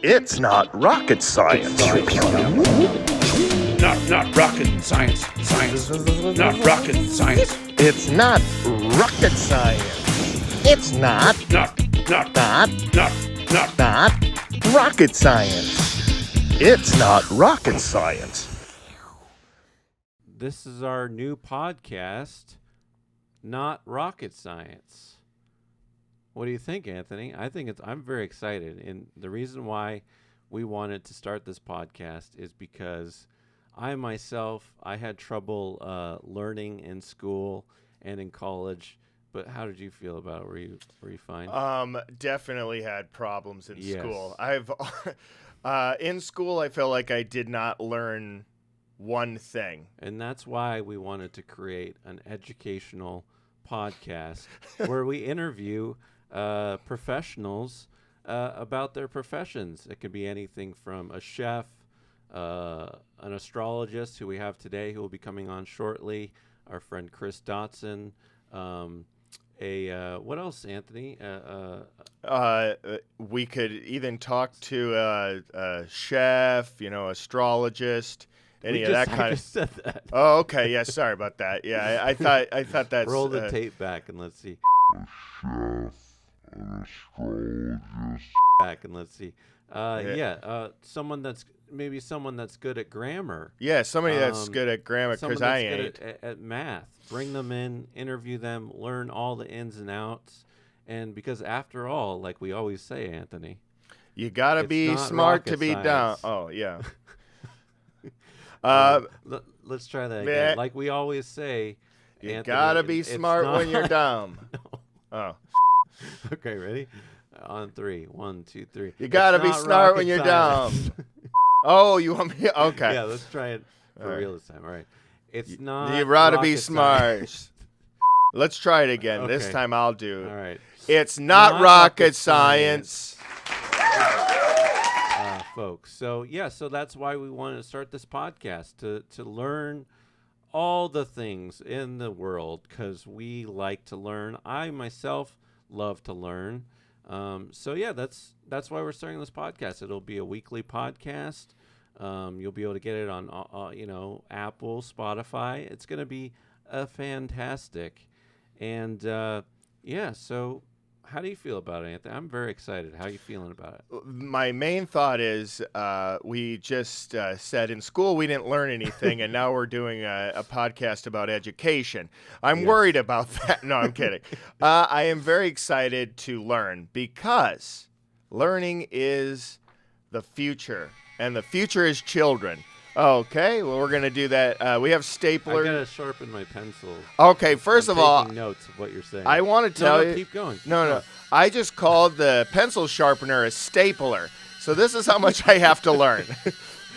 It's not rocket science. Not rocket science. Not rocket science. It's not rocket science. It's not rocket science. It's not rocket science. This is our new podcast, Not Rocket Science. What do you think, Anthony? I'm very excited. And the reason why we wanted to start this podcast is because I had trouble learning in school and in college. But how did you feel about it? Were you fine? Definitely had problems in Yes. school. In school, I felt like I did not learn one thing. And that's why we wanted to create an educational podcast where we interview professionals about their professions. It could be anything from a chef, an astrologist who we have today who will be coming on shortly, our friend Chris Dotson, what else, Anthony? We could even talk to a chef, astrologist, any of that kind I of. just said that. Oh, okay. Yeah, sorry about that. Yeah, I thought that's. Roll the tape back and let's see. Someone that's good at grammar. Yeah, somebody that's good at grammar, because I ain't. Good at math. Bring them in, interview them, learn all the ins and outs. And because after all, like we always say, Anthony, You gotta it's be not smart rocket to be science. down. Oh yeah. Let's try that meh. again. Like we always say, You Anthony, gotta be it's smart not- when you're dumb. No. Oh. Okay, ready? On 3. 1, 2, 3. You gotta It's be not smart rocket when you're science. dumb. Oh, you want me? Okay. Yeah, let's try it for All right. real this time. All right. It's not. You gotta be rocket smart. science. Let's try it again. This Okay. time I'll do it. All right. It's not rocket science. Folks. So that's why we wanted to start this podcast to learn all the things in the world because we like to learn. I myself love to learn. That's why we're starting this podcast. It'll be a weekly podcast. You'll be able to get it on Apple, Spotify. It's going to be fantastic. And so how do you feel about it, Anthony? I'm very excited. How are you feeling about it? My main thought is we just said in school we didn't learn anything, and now we're doing a podcast about education. I'm worried about that. No, I'm kidding. I am very excited to learn because learning is the future, and the future is children. Okay, well, we're going to do that. We have stapler. I got to sharpen my pencil. Okay, first I'm of all, taking notes of what you're saying. I want to tell you. Keep going. No. I just called the pencil sharpener a stapler. So this is how much I have to learn.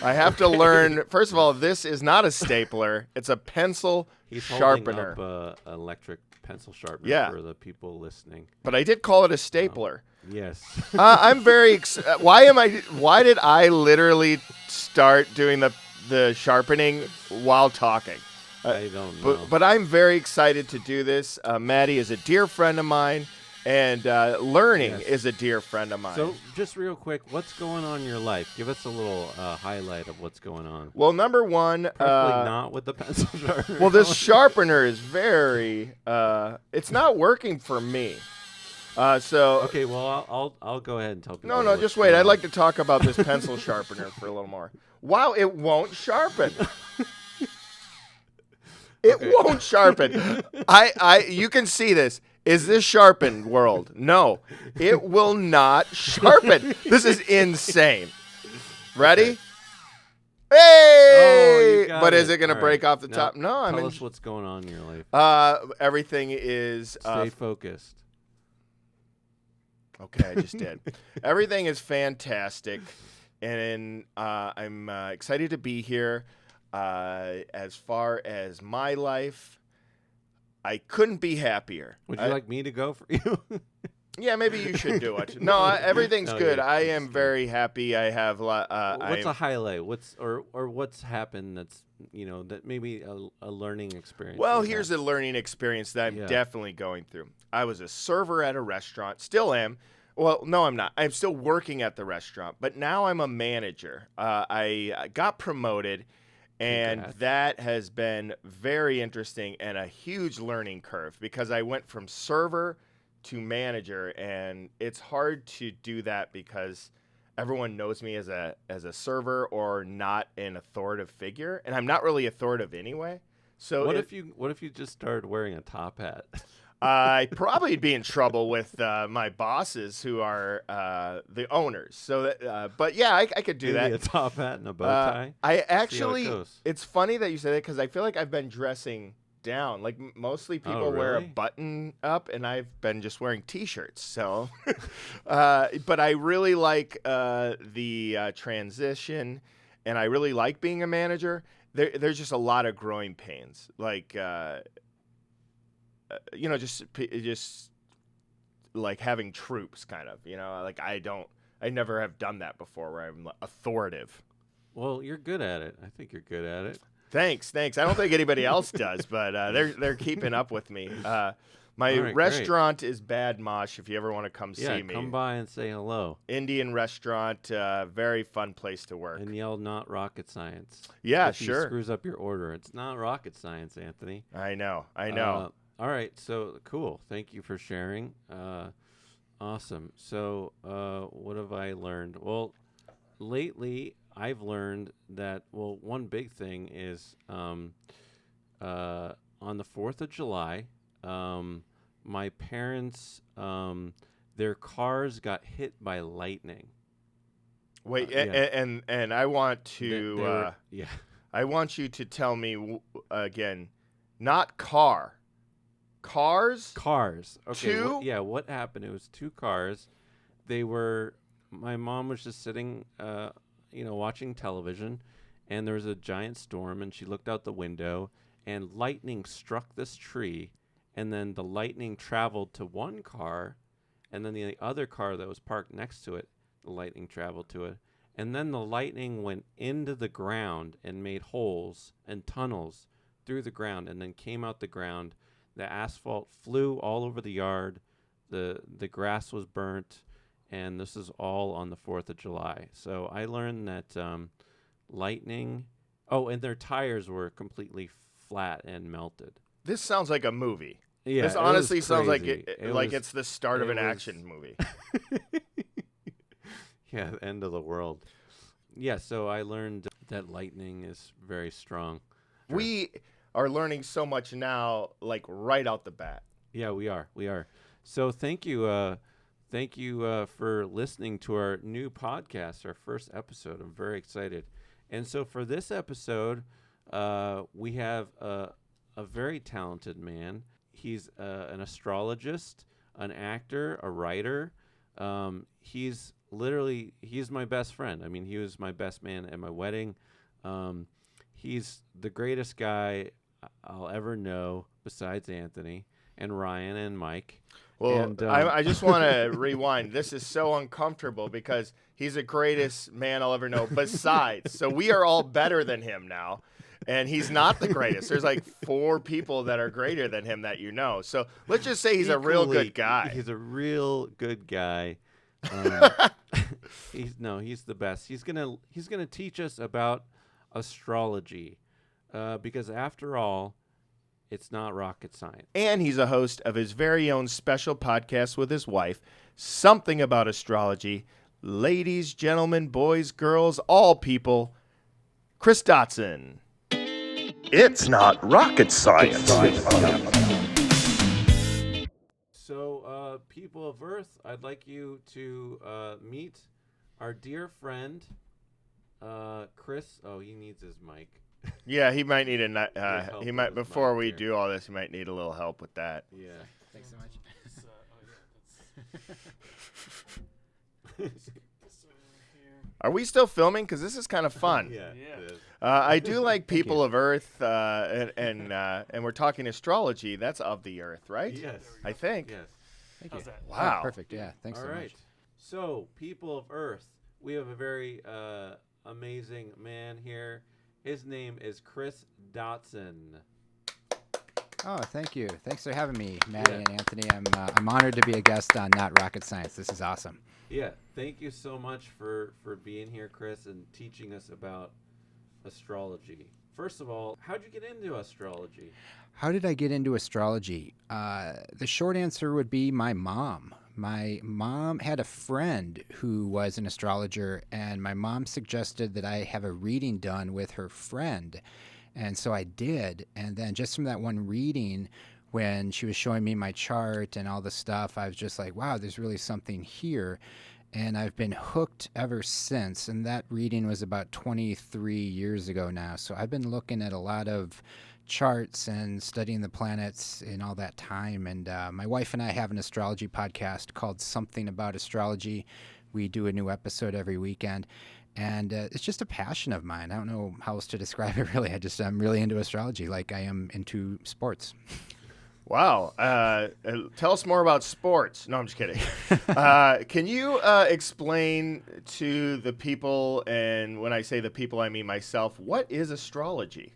I have to learn. First of all, this is not a stapler. It's a pencil sharpener. He's holding up an electric pencil sharpener for the people listening. But I did call it a stapler. Yes. I'm very. Why did I literally start doing the sharpening while talking? I don't know. But I'm very excited to do this. Matty is a dear friend of mine, and learning is a dear friend of mine. So, just real quick, what's going on in your life? Give us a little highlight of what's going on. Well, number one, Preferably not with the pencil sharpener. well, this sharpener is very. It's not working for me. Okay, well, I'll go ahead and tell people. No, just wait. I'd like to talk about this pencil sharpener for a little more. Wow, it won't sharpen. It won't sharpen. You can see this. Is this sharpened, world? No, it will not sharpen. This is insane. Ready? Okay. Hey! You got But is it. it going to All break right. off the top? No, Tell us what's going on in your life. everything is. Stay focused. Okay, I just did. Everything is fantastic, and I'm excited to be here. As far as my life, I couldn't be happier. Would you like me to go for you? Yeah, maybe you should do it. No, everything's No, good. yeah, I it's am good. very happy. I have. What's a highlight? What's happened that's that maybe a learning experience? Well, you here's had? a learning experience that I'm Yeah. definitely going through. I was a server at a restaurant, still am. Well, no, I'm not. I'm still working at the restaurant, but now I'm a manager. I got promoted, and Congrats. that has been very interesting and a huge learning curve because I went from server to manager, and it's hard to do that because everyone knows me as a server or not an authoritative figure, and I'm not really authoritative anyway. So What if you just started wearing a top hat? I'd probably be in trouble with my bosses who are the owners. So, but yeah, I could do Maybe that. a top hat and a bow tie. I See how it actually, goes. it's funny that you say that because I feel like I've been dressing down. Like mostly people wear a really? button up, and I've been just wearing T-shirts. So, but I really like the transition, and I really like being a manager. There's just a lot of growing pains, like. Just like having troops, kind of. Like I never have done that before, where I'm authoritative. Well, you're good at it. I think you're good at it. Thanks. I don't think anybody else does, but they're keeping up with me. My All right, restaurant is Bad Mosh. If you ever want to come see me, come by and say hello. Indian restaurant, very fun place to work. And yell, "Not rocket science." Yeah, if he sure. screws up your order. It's not rocket science, Anthony. I know. All right, so cool. Thank you for sharing. Awesome. So, what have I learned? Well, lately I've learned that one big thing is on the 4th of July, my parents their cars got hit by lightning. Wait, yeah. and I want to yeah. I want you to tell me again, not car. Cars? Okay. Two? What happened? It was 2 cars. My mom was just sitting, watching television, and there was a giant storm, and she looked out the window, and lightning struck this tree, and then the lightning traveled to one car, and then the other car that was parked next to it, the lightning traveled to it, and then the lightning went into the ground and made holes and tunnels through the ground, and then came out the ground. The asphalt flew all over the yard. The grass was burnt, and this is all on the 4th of July. So I learned that lightning. Oh, and their tires were completely flat and melted. This sounds like a movie. Yeah, this it was honestly sounds like crazy. it's the start of an action movie. Yeah, the end of the world. Yeah, so I learned that lightning is very strong. We are learning so much now, like right out the bat. Yeah, we are. So thank you for listening to our new podcast, our first episode. I'm very excited. And so for this episode, we have a very talented man. He's an astrologist, an actor, a writer. He's my best friend. I mean, he was my best man at my wedding. He's the greatest guy I'll ever know besides Anthony and Ryan and Mike. Well, and, I just want to rewind. This is so uncomfortable because he's the greatest man I'll ever know besides. So we are all better than him now. And he's not the greatest. There's like 4 people that are greater than him that you know. So let's just say he's a real good guy. He's a real good guy. He's the best. He's gonna teach us about astrology, because after all, it's not rocket science. And he's a host of his very own special podcast with his wife, Something About Astrology. Ladies, gentlemen, boys, girls, all people, Chris Dotson. It's not rocket science. So, people of Earth, I'd like you to meet our dear friend, Chris. Oh, he needs his mic. Yeah, he might need help he might with his before mic we here. do all this, he might need a little help with that. Yeah. Thanks so much. Are we still filming? Because this is kind of fun. Yeah. It is. I do like People of Earth, and we're talking astrology. That's of the Earth, right? Yes. I think. Yes. Thank you. Wow. Oh, perfect. Yeah. Thanks All so right. much. So, people of Earth, we have a very amazing man here. His name is Chris Dotson. Oh, thank you. Thanks for having me, Matty and Anthony. I'm honored to be a guest on Not Rocket Science. This is awesome. Yeah, thank you so much for being here, Chris, and teaching us about astrology. First of all, how'd you get into astrology? How did I get into astrology? The short answer would be my mom. My mom had a friend who was an astrologer, and my mom suggested that I have a reading done with her friend. And so I did. And then just from that one reading, when she was showing me my chart and all the stuff, I was just like, wow, there's really something here. And I've been hooked ever since. And that reading was about 23 years ago now. So I've been looking at a lot of charts and studying the planets in all that time. And my wife and I have an astrology podcast called Something About Astrology. We do a new episode every weekend. And it's just a passion of mine. I don't know how else to describe it, really. I'm really into astrology, like I am into sports. Wow. Tell us more about sports. No, I'm just kidding. Can you explain to the people, and when I say the people, I mean myself, what is astrology?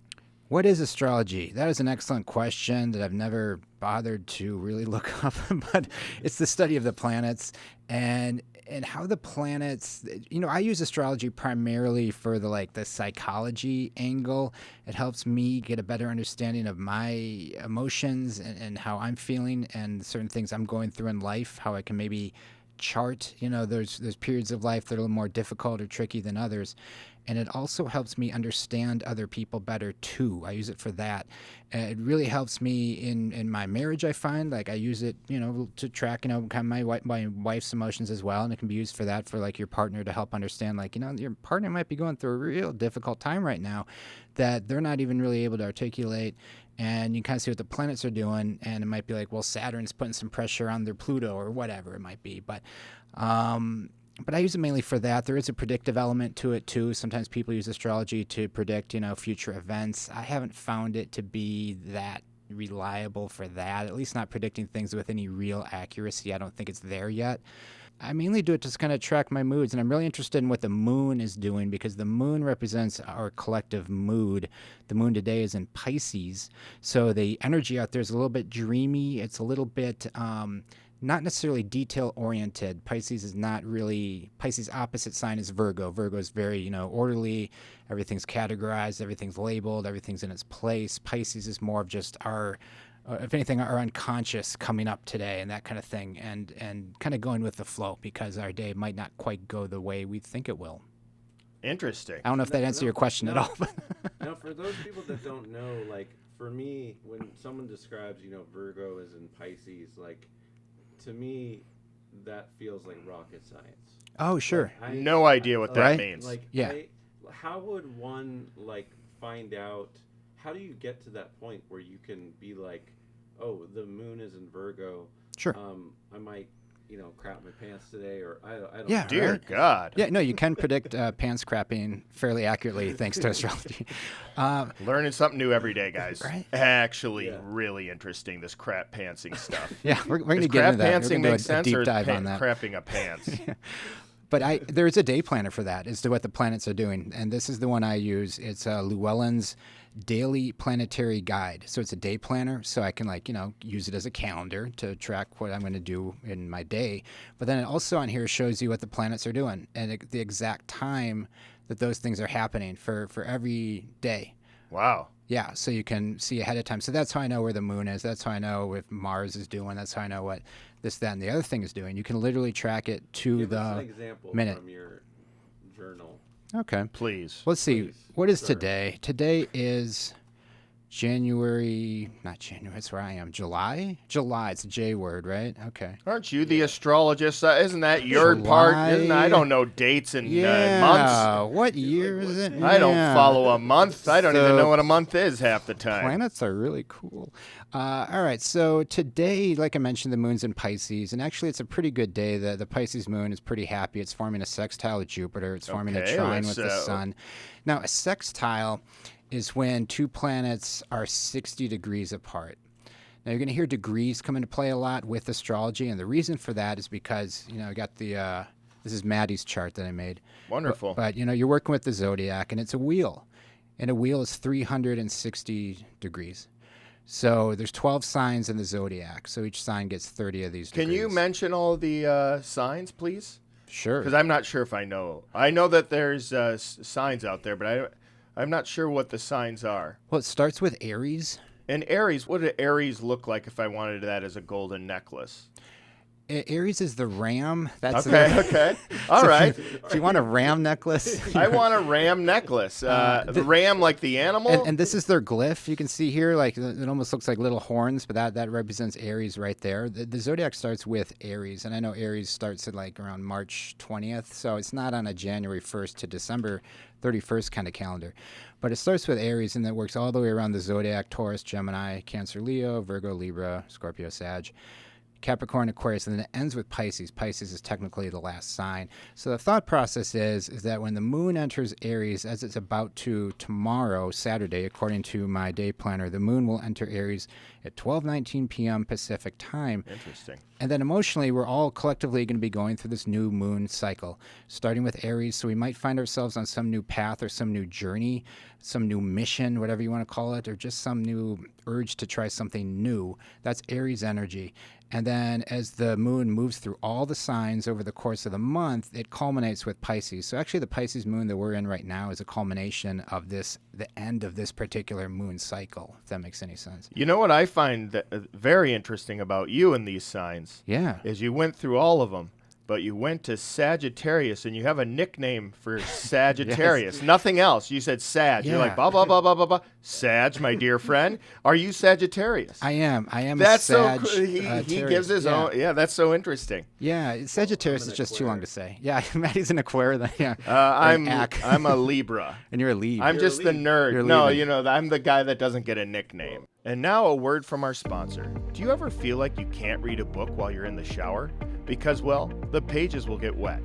What is astrology? That is an excellent question that I've never bothered to really look up, but it's the study of the planets and how the planets, I use astrology primarily for the psychology angle. It helps me get a better understanding of my emotions and how I'm feeling and certain things I'm going through in life, how I can maybe chart. There's periods of life that are a little more difficult or tricky than others. And it also helps me understand other people better, too. I use it for that. It really helps me in my marriage, I find. Like, I use it, to track, kind of my wife's emotions as well. And it can be used for that, for, your partner to help understand, your partner might be going through a real difficult time right now that they're not even really able to articulate. And you kind of see what the planets are doing. And it might be like, well, Saturn's putting some pressure on their Pluto or whatever it might be. But I use it mainly for that. There is a predictive element to it, too. Sometimes people use astrology to predict, future events. I haven't found it to be that reliable for that, at least not predicting things with any real accuracy. I don't think it's there yet. I mainly do it to just kind of track my moods, and I'm really interested in what the moon is doing because the moon represents our collective mood. The moon today is in Pisces, so the energy out there is a little bit dreamy. It's a little bit not necessarily detail-oriented. Pisces is not really... Pisces' opposite sign is Virgo. Virgo is very, orderly. Everything's categorized. Everything's labeled. Everything's in its place. Pisces is more of just our... if anything, our unconscious coming up today and that kind of thing, and kind of going with the flow because our day might not quite go the way we think it will. Interesting. I don't know if that answers your question at all. Now, for those people that don't know, for me, when someone describes, Virgo is in Pisces, to me, that feels like rocket science. Oh, sure. No idea what that means. Yeah. How would one, find out... How do you get to that point where you can be like, oh, the moon is in Virgo. Sure. I might, crap my pants today, or I don't. Yeah. Dear Right. God. Yeah. No, you can predict pants crapping fairly accurately thanks to astrology. Learning something new every day, guys. Right. Actually, really interesting, this crap pantsing stuff. Yeah, we're going to Does get crap into that. We're pantsing going to make do a sense, deep or is dive on that. crapping a pants? But there's a day planner for that as to what the planets are doing. And this is the one I use. It's Llewellyn's Daily Planetary Guide. So it's a day planner. So I can use it as a calendar to track what I'm going to do in my day. But then it also on here shows you what the planets are doing and the exact time that those things are happening for every day. Wow. Yeah, so you can see ahead of time. So that's how I know where the moon is. That's how I know if Mars is doing. That's how I know what this, that, and the other thing is doing. You can literally track it to Give the us an example minute. from your journal. Okay. Please. Let's see. Please. What is Sure. today? Today is not January, that's where I am. July? July, it's a J word, right? Okay. Aren't you the astrologist? Isn't that your part? I don't know dates and months. What year is it? I don't Yeah. follow a month. I don't even So know what a month is half the time. Planets are really cool. All right, so today, like I mentioned, the moon's in Pisces, and actually it's a pretty good day. The Pisces moon is pretty happy. It's forming a sextile with Jupiter. It's forming a trine with the sun. Now, a sextile is when two planets are 60 degrees apart. Now, you're going to hear degrees come into play a lot with astrology, and the reason for that is because, I got this is Matty's chart that I made. Wonderful. But you're working with the zodiac, and it's a wheel. And a wheel is 360 degrees. So there's 12 signs in the zodiac. So each sign gets 30 of these degrees. Can you mention all the signs, please? Sure. Because I'm not sure if I know. I know that there's signs out there, but I'm not sure what the signs are. Well, it starts with Aries. And Aries, what did Aries look like if I wanted that as a golden necklace? Aries is the ram. That's Okay. All right. Do you want a ram necklace? I want a ram necklace. The ram like the animal? And this is their glyph. You can see here, like it almost looks like little horns, but that represents Aries right there. The zodiac starts with Aries, and I know Aries starts at like around March 20th, so it's not on a January 1st to December 31st kind of calendar. But it starts with Aries, and that works all the way around the zodiac: Taurus, Gemini, Cancer, Leo, Virgo, Libra, Scorpio, Sag, Capricorn, Aquarius, and then it ends with Pisces. Pisces is technically the last sign. So the thought process is that when the moon enters Aries, as it's about to tomorrow, Saturday, according to my day planner, the moon will enter Aries at 12:19 p.m. Pacific time. Interesting. And then emotionally, we're all collectively going to be going through this new moon cycle, starting with Aries. So we might find ourselves on some new path or some new journey, some new mission, whatever you want to call it, or just some new urge to try something new. That's Aries energy. And then as the moon moves through all the signs over the course of the month, it culminates with Pisces. So actually the Pisces moon that we're in right now is a culmination of the end of this particular moon cycle, if that makes any sense. You know what I find very interesting about you and these signs? Yeah. Is you went through all of them, but you went to Sagittarius, and you have a nickname for Sagittarius. Yes. Nothing else. You said Sag. Yeah. You're like, blah, blah, blah, blah, blah, blah. Sag, my dear friend. Are you Sagittarius? I am. That's a Sag. so cool. He gives his own. Yeah, that's so interesting. Yeah, Sagittarius is just too long to say. Yeah, Matty's an Aquarius. Yeah. I'm a Libra. And you're a Libra. I'm just the nerd. You're No, leaving. I'm the guy that doesn't get a nickname. And now a word from our sponsor. Do you ever feel like you can't read a book while you're in the shower? Because, well, the pages will get wet.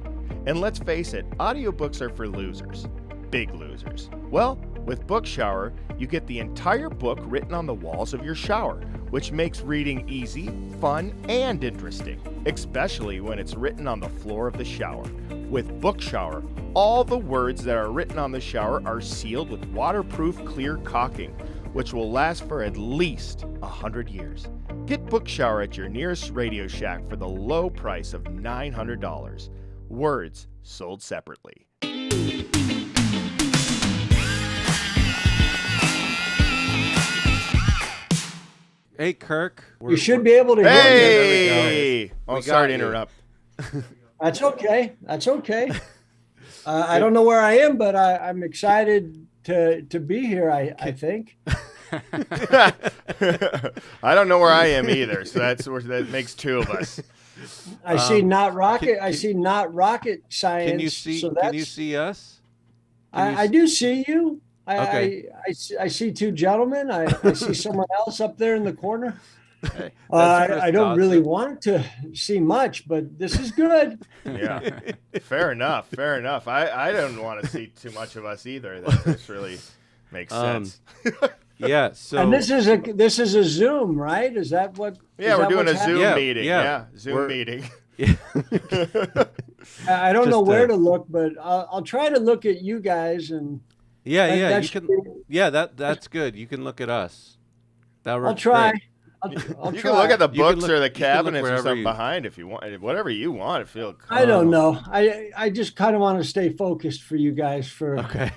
And let's face it, audiobooks are for losers. Big losers. Well, with Book Shower, you get the entire book written on the walls of your shower, which makes reading easy, fun, and interesting, especially when it's written on the floor of the shower. With Book Shower, all the words that are written on the shower are sealed with waterproof clear caulking, which will last for at least 100 years. Get Book Shower at your nearest Radio Shack for the low price of $900. Words sold separately. Hey, Kirk. You should be able to hear me. Hey! Oh, We sorry got to you. interrupt. That's okay. That's okay. I don't know where I am, but I'm excited to be here, I think. I don't know where I am either, so that makes two of us. I see not rocket. I see not rocket science. Can you see? So Can you see us? I do see you. Okay. I see two gentlemen. I see someone else up there in the corner. That's Chris I don't really Dotson. want to see much, but this is good. Yeah, fair enough. Fair enough. I don't want to see too much of us either. This really makes sense. Yeah. So And this is a Zoom, right? Is that what? Yeah, is we're that doing a what's Zoom happening? meeting. Yeah. Yeah, Zoom We're- meeting. I don't know Just, where to look, but I'll try to look at you guys, and yeah, that- yeah. that You should can. be- Yeah, that's good. You can look at us. That I'll works try. great. I'll You try. can look at the You can books look- or the you can look cabinets or wherever something you- behind if you want. Whatever you want. If you feel I don't know. I just kind of want to stay focused for you guys for Okay.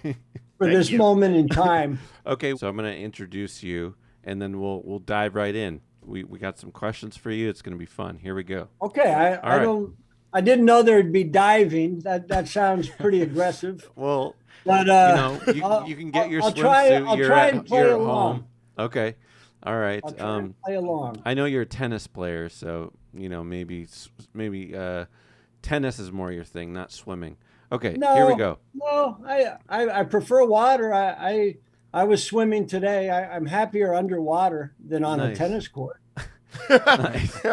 Thank this you. moment in time. Okay. So I'm gonna introduce you, and then we'll dive right in. We got some questions for you. It's gonna be fun. Here we go. Okay, All right. I didn't know there'd be diving. That sounds pretty aggressive. Well, But you can get your I'll swimsuit. try. I'll you're try at, and play you're at along. home. Okay. All right. I'll try and play along. I know you're a tennis player, so maybe tennis is more your thing, not swimming. Okay, No, here we go. No, I prefer water. I was swimming today. I'm happier underwater than on a Nice. tennis court. Nice.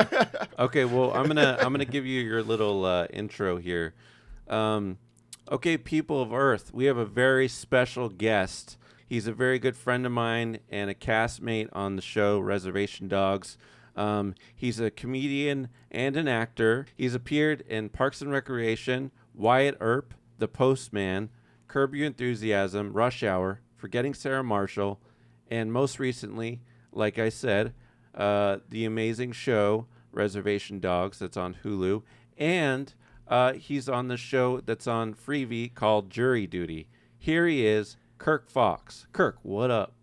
Okay, well, I'm gonna give you your little intro here. Okay, people of Earth, we have a very special guest. He's a very good friend of mine and a castmate on the show Reservation Dogs. He's a comedian and an actor. He's appeared in Parks and Recreation, Wyatt Earp, The Postman, Curb Your Enthusiasm, Rush Hour, Forgetting Sarah Marshall, and most recently, like I said, the amazing show Reservation Dogs that's on Hulu, and he's on the show that's on Freevee called Jury Duty. Here he is, Kirk Fox. Kirk, what up?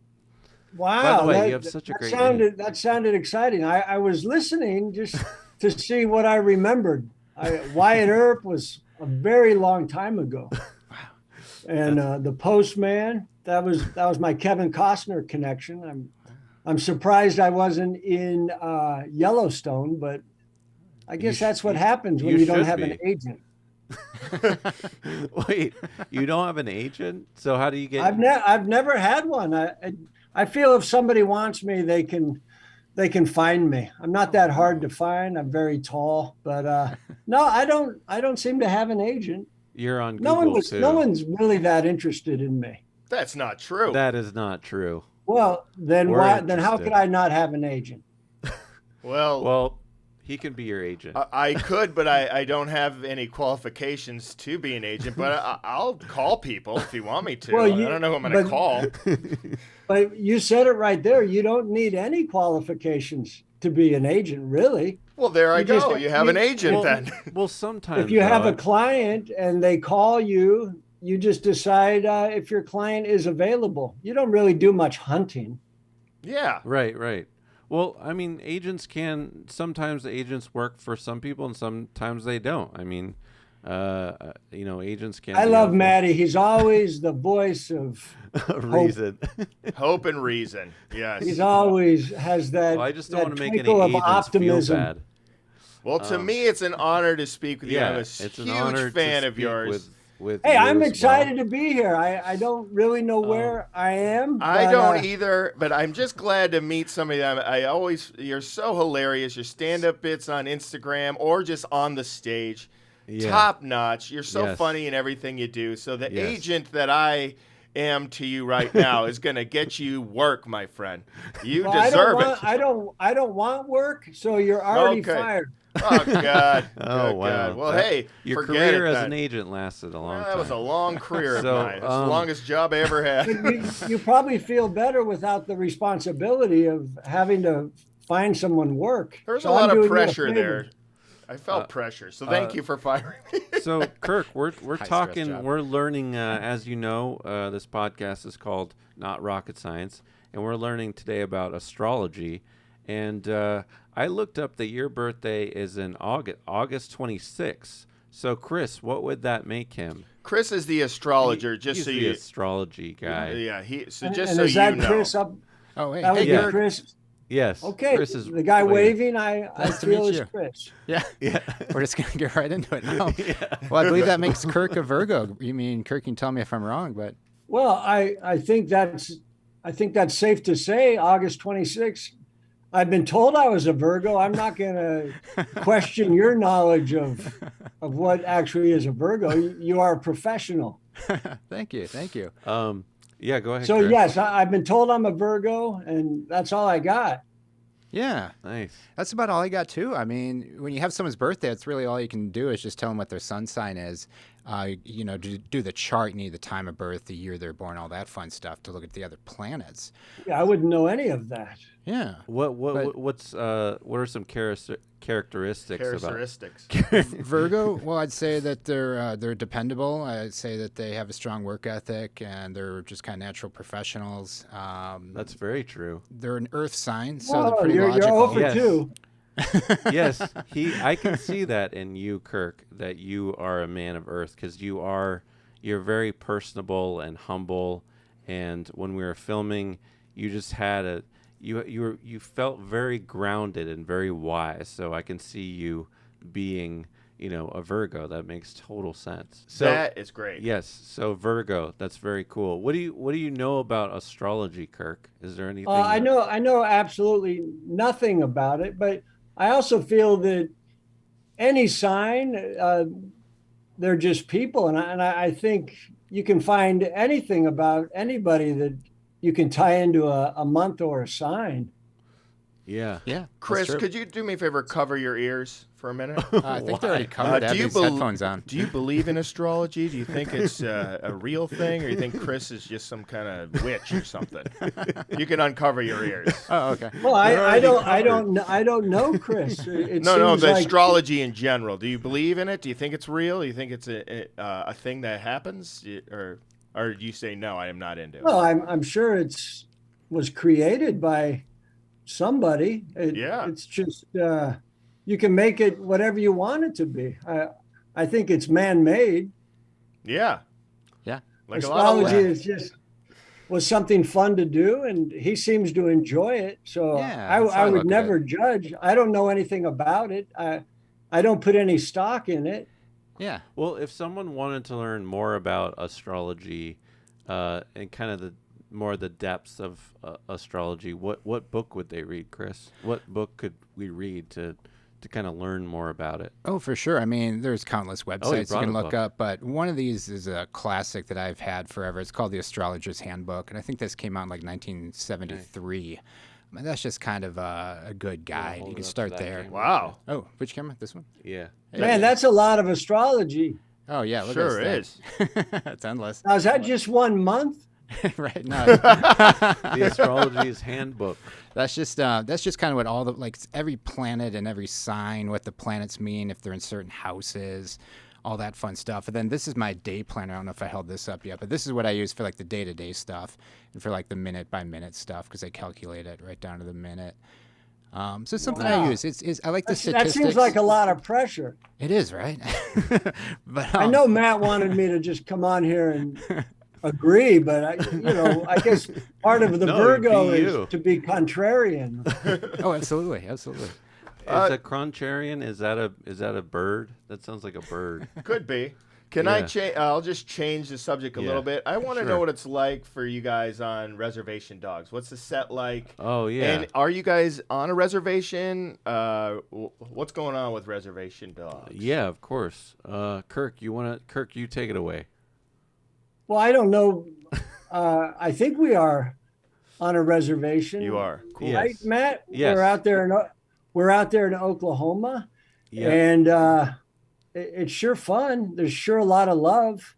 Wow. By the way, you have such a great name. That sounded exciting. I was listening just to see what I remembered. Wyatt Earp was a very long time ago. And the Postman, that was my Kevin Costner connection. I'm surprised I wasn't in Yellowstone, but I guess that's what happens when you don't have an agent. Wait, you don't have an agent? So how do you get? I've never had one. I feel if somebody wants me, they can find me. I'm not that hard to find. I'm very tall, but no, I don't seem to have an agent. You're on Google too. No one's really that interested in me. That's not true. That is not true. Well, then Then how could I not have an agent? Well, he can be your agent. I could, but I don't have any qualifications to be an agent. But I'll call people if you want me to. Well, I don't know who I'm going to call. But you said it right there. You don't need any qualifications to be an agent, really. Well, there I go. You have an agent then. Well, sometimes if you have a client and they call you, you just decide if your client is available. You don't really do much hunting. Yeah. Right. Well, I mean, sometimes agents work for some people and sometimes they don't. I mean, agents can. I love Matty. He's always the voice of reason. Hope and reason. Yes. He's always has that. Well, I just don't want to make any of agents optimism. feel bad. Well, to me, it's an honor to speak with you. I'm a it's an huge honor fan to of speak yours. With Hey, you I'm as excited well. to be here. I don't really know where I am. I don't either, but I'm just glad to meet somebody. You're so hilarious. Your stand-up bits on Instagram or just on the stage, top notch. You're so funny in everything you do. So the agent that I am to you right now is going to get you work, my friend. You deserve it. I don't want work, so you're already fired. Oh, God. Oh, wow. God. Well, hey, your forget career it, as an agent lasted a long time. That was a long career So, of mine. It's the longest job I ever had. You probably feel better without the responsibility of having to find someone work. There's a lot of pressure there. I felt pressure, so thank you for firing me. So, Kirk, we're talking, job. we're learning, as you know, this podcast is called Not Rocket Science, and we're learning today about astrology. And I looked up that your birthday is in August 26th. So, Chris, what would that make him? Chris is the astrologer, He's the astrology guy. Yeah, Is so that Chris up? Oh, wait. That would yeah. be Chris. Yes. Okay. Chris is the guy waving, I Nice to feel meet is you. Chris. Yeah. We're just going to get right into it now. Well, I believe that makes Kirk a Virgo. You mean, Kirk, you can tell me if I'm wrong, but. Well, I think that's safe to say. August 26th. I've been told I was a Virgo. I'm not going to question your knowledge of what actually is a Virgo. You are a professional. Thank you. Yeah, go ahead. So Chris. yes, I've been told I'm a Virgo, and that's all I got. Yeah. Nice. That's about all I got, too. I mean, when you have someone's birthday, it's really all you can do is just tell them what their sun sign is. To do the chart, you need the time of birth, the year they're born, all that fun stuff to look at the other planets. Yeah, I wouldn't know any of that. Yeah. What are some characteristics about Virgo? Well, I'd say that they're dependable. I'd say that they have a strong work ethic and they're just kind of natural professionals. That's very true. They're an Earth sign, so they're pretty you're logical. 0 for Yes. 2. Yes, I can see that in you, Kirk, that you are a man of Earth because you're very personable and humble. And when we were filming, you just had you felt very grounded and very wise. So I can see you being, a Virgo. That makes total sense. So that is great. yes, so Virgo, that's very cool. What do you know about astrology, Kirk? Is there anything? I know absolutely nothing about it, but I also feel that any sign, they're just people, and I think you can find anything about anybody that you can tie into a month or a sign. Yeah. Yeah, Chris, that's true. could you do me a favor? Cover your ears for a minute. I think they're already covered. I have these headphones on. Do you believe in astrology? Do you think it's a real thing, or you think Chris is just some kind of witch or something? You can uncover your ears. Oh, okay. Well, I don't know, Chris. It No, seems the like, astrology in general. Do you believe in it? Do you think it's real? Do you think it's a thing that happens, or do you say no? I am not into it. Well, I'm sure was created by somebody. It's just you can make it whatever you want it to be. I think it's man-made. Yeah. Yeah. Like a lot of Astrology was something fun to do, and he seems to enjoy it. So Yeah, I would never judge. I don't know anything about it. I don't put any stock in it. Yeah. Well, if someone wanted to learn more about astrology and kind of the depths of astrology, what book would they read, Chris? What book could we read to kind of learn more about it? Oh, for sure. I mean, there's countless websites you brought can a look book. up, but one of these is a classic that I've had forever. It's called The Astrologer's Handbook, and I think this came out in like 1973. I mean, that's just kind of a good guide. hold You it can up to start that there. camera. Wow. Oh, which camera? This one? Yeah. Man, that's a lot of astrology. Oh, yeah. Look Sure at is. this thing. It's endless. Now, is that just 1 month? Right? No. The Astrology's Handbook. That's just kind of what all the, like, every planet and every sign, what the planets mean, if they're in certain houses, all that fun stuff. And then this is my day planner. I don't know if I held this up yet, but this is what I use for like the day-to-day stuff and for like the minute-by-minute stuff, because I calculate it right down to the minute. So it's something I Wow. use. I like the That statistics. seems like a lot of pressure. It is, right? But I know Matt wanted me to just come on here and agree, but I guess part of the No, Virgo be you. is to be contrarian. Oh, absolutely, absolutely. Is a croncharian? Is that a bird? That sounds like a bird. Could be. Can I Yeah. change? I'll just change the subject a Yeah. little bit. I want to Sure. know what it's like for you guys on Reservation Dogs. What's the set like? Oh yeah. And are you guys on a reservation? What's going on with Reservation Dogs? Yeah, of course. Kirk, you take it away. Well, I don't know. I think we are on a reservation. You are. Cool. Yes. Right, Matt? Yes. We're out there in Oklahoma, Yeah. and it's sure fun. There's sure a lot of love.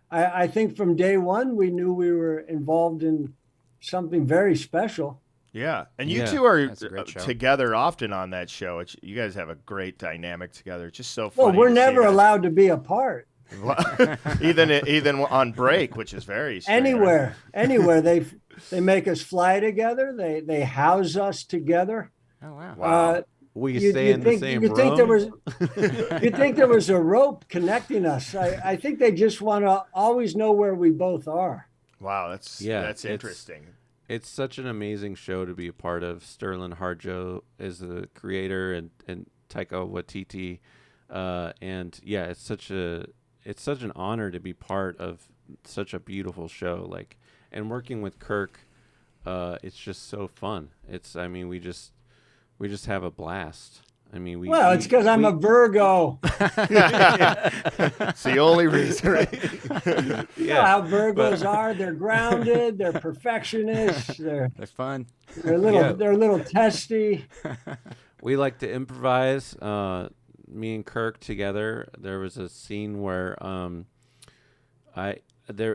I think from day one we knew we were involved in something very special. Yeah, and you Yeah. two are That's a great show. together often on that show. You guys have a great dynamic together. It's just so funny. Well, we're to see never that. allowed to be apart. even on break, which is very strange, right? Anywhere they make us fly together. They house us together. Oh, wow. Wow. We stay in the same room. You think there was a rope connecting us? I think they just want to always know where we both are. Wow, that's It's- interesting. It's such an amazing show to be a part of. Sterling Harjo is the creator, and Taika Waititi, and yeah, it's such an honor to be part of such a beautiful show. Like, and working with Kirk, it's just so fun. We just have a blast. It's because I'm a Virgo. It's the only reason. Right? You know how Virgos are. They're grounded. They're perfectionists. They're fun. a little testy. We like to improvise. Me and Kirk together. There was a scene where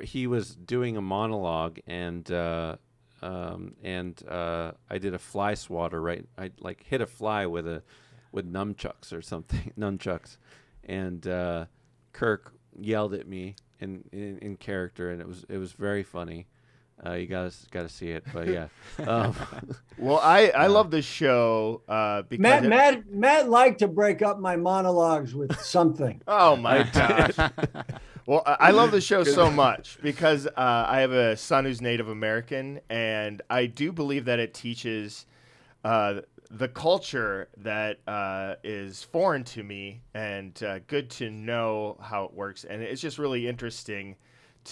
he was doing a monologue, and I did a fly swatter. Right, I like hit a fly with nunchucks or something. Nunchucks, and Kirk yelled at me in character, and it was very funny. You guys got to see it, but yeah. Well, I love this show because Matt liked to break up my monologues with something. Oh my gosh. Well, I love the show so much because I have a son who's Native American, and I do believe that it teaches the culture that is foreign to me, and good to know how it works. And it's just really interesting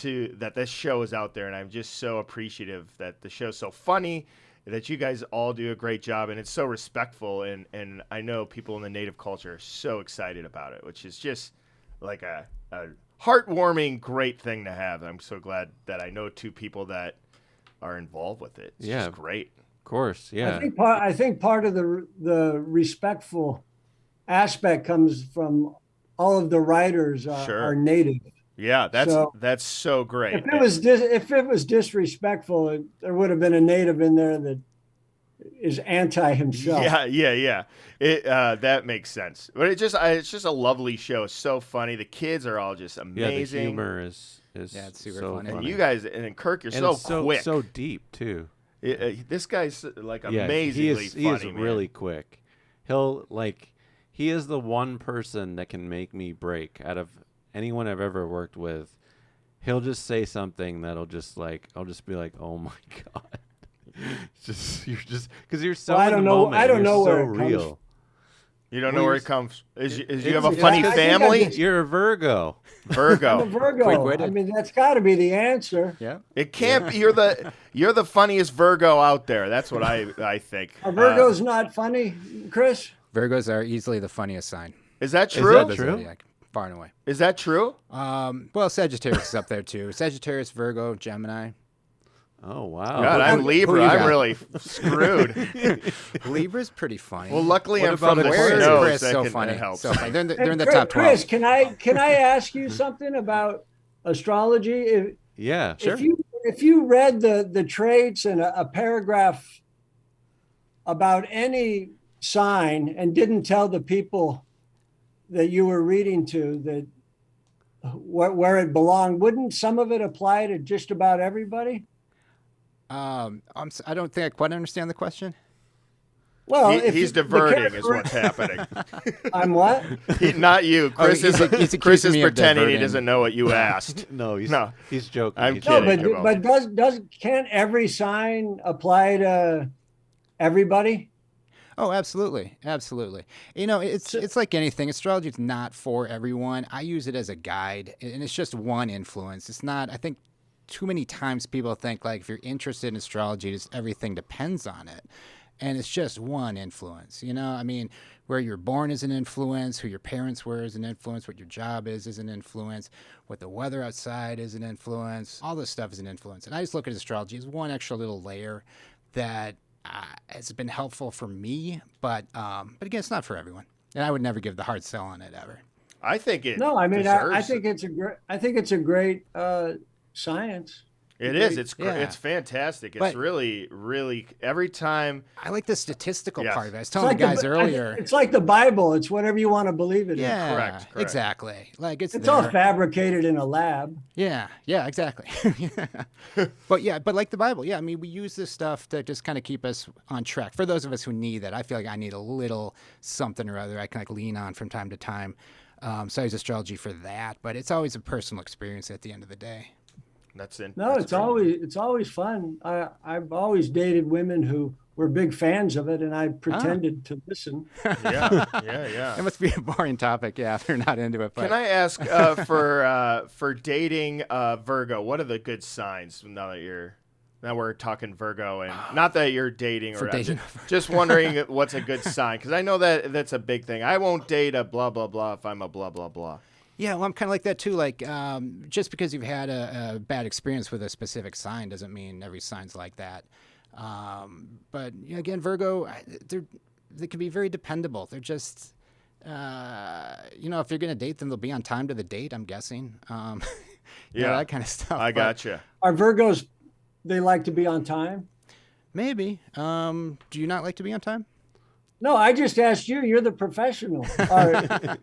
that this show is out there, and I'm just so appreciative that the show's so funny, that you guys all do a great job, and it's so respectful, and I know people in the Native culture are so excited about it, which is just like a heartwarming, great thing to have. I'm so glad that I know two people that are involved with it. It's just great. course. Yeah. I think part of the respectful aspect comes from all of the writers Sure. are native. Yeah, So- that's so great. If it was disrespectful, there would have been a native in there that is anti himself. Yeah. That makes sense. But it's just a lovely show. It's so funny. The kids are all just Yeah, amazing. the humor is it's super so funny. And funny. you guys, and Kirk, you're And so it's so quick. so deep too. This guy's like Yeah, amazingly he is funny. man. really quick. He is the one person that can make me break out of anyone I've ever worked with. He'll just say something that'll just I'll just be like, oh my god. You're just because you're so. Well, I in don't the know- moment. I don't You're know so where it comes real. You don't know where it comes. Is you have a It's- funny I think I family? just- You're a Virgo. I'm a Virgo. Virgo. Quick-witted. I mean, that's got to be the answer. Yeah. It can't be. You're the funniest Virgo out there. That's what I think. Are Virgos not funny, Chris? Virgos are easily the funniest sign. Is that Is true? that of the true? zodiac, far and away. Is that true? Well, Sagittarius is up there too. Sagittarius, Virgo, Gemini. Oh wow. God, I'm who Libra. you I'm got? really screwed. Libra's pretty funny. Well, luckily What I'm from about the Aquarius, snow. Chris, That so can- funny. that helps. So funny. They're in the Hey, top 12. Chris, can I ask you something about astrology? Yeah. If you read the traits in a paragraph about any sign and didn't tell the people that you were reading to that where it belonged, wouldn't some of it apply to just about everybody? I don't think I quite understand the question. Well, He's diverting, is what's happening. I'm what? Not you. Chris he's Chris accusing is me of pretending he diverting. doesn't know what you asked. No, he's joking. I'm He's No, kidding. joking. but can't every sign apply to everybody? Oh, absolutely, absolutely. You know, it's like anything. Astrology is not for everyone. I use it as a guide, and it's just one influence. It's not. I think too many times people think like if you're interested in astrology, just everything depends on it, and it's just one influence. You know, I mean, where you're born is an influence, who your parents were is an influence, what your job is an influence, what the weather outside is an influence. All this stuff is an influence, and I just look at astrology as one extra little layer that has been helpful for me, but again, it's not for everyone, and I would never give the hard sell on it ever. I think it. No, I mean I deserves think it's a great science. it is. It's Yeah. it's fantastic. It's But- really every time. I like the statistical Yes. part of it. I was telling the guys earlier. It's like the Bible. It's whatever you want to believe it in. Yeah, Correct. exactly. Like it's It's all there. fabricated in a lab. Yeah, exactly. But like the Bible, yeah. I mean, we use this stuff to just kind of keep us on track. For those of us who need it, I feel like I need a little something or other I can like lean on from time to time. So I use astrology for that, but it's always a personal experience at the end of the day. That's in. No, that's it's always fun. I've always dated women who were big fans of it, and I pretended to listen. Yeah. It must be a boring topic, yeah, if they're not into it. But Can I ask for dating Virgo? What are the good signs now we're talking Virgo, and not that you're dating or For not, dating just wondering what's a good sign, because I know that's a big thing. I won't date a blah blah blah if I'm a blah blah blah. Yeah, well, I'm kind of like that too. Like, just because you've had a bad experience with a specific sign doesn't mean every sign's like that. But you know, again, Virgo, they can be very dependable. They're just, you know, if you're going to date them, they'll be on time to the date, I'm guessing. You know, Yeah. that kind of stuff. I But gotcha. Are Virgos? They like to be on time. Maybe. Do you not like to be on time? No, I just asked you. You're the professional. All right.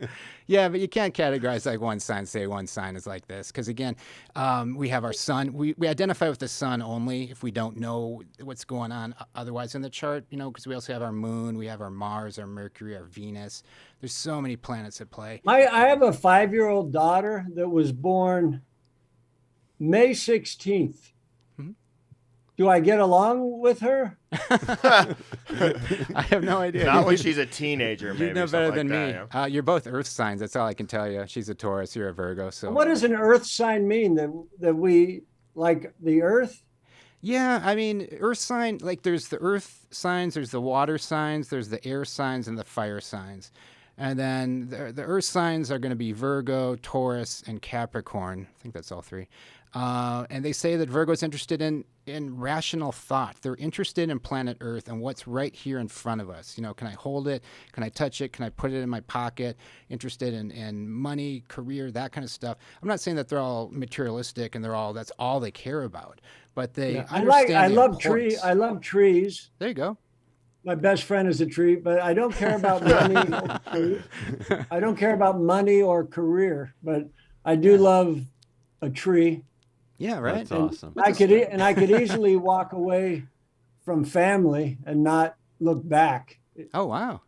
Yeah, but you can't categorize like one sign, say one sign is like this. Because again, we have our sun. We identify with the sun only if we don't know what's going on otherwise in the chart, you know, because we also have our moon, we have our Mars, our Mercury, our Venus. There's so many planets at play. I have a 5-year-old daughter that was born May 16th. Do I get along with her? I have no idea. Not when she's a teenager, maybe. You know something better than like me. that, yeah. You're both Earth signs. That's all I can tell you. She's a Taurus. You're a Virgo. So What does an earth sign mean? That we like the earth? yeah, I mean, Earth sign. Like, there's the Earth signs. There's the water signs. There's the air signs and the fire signs. And then the earth signs are going to be Virgo, Taurus, and Capricorn. I think that's all three. And they say that Virgo's interested in rational thought. They're interested in planet Earth and what's right here in front of us. You know, can I hold it? Can I touch it? Can I put it in my pocket? Interested in money, career, that kind of stuff. I'm not saying that they're all materialistic and that's all they care about. But they understand I the love importance. I love trees. There you go. My best friend is a tree, but I don't care about money. I don't care about money or career, but I do love a tree. Yeah, right. That's awesome. I could easily walk away from family and not look back. Oh, wow.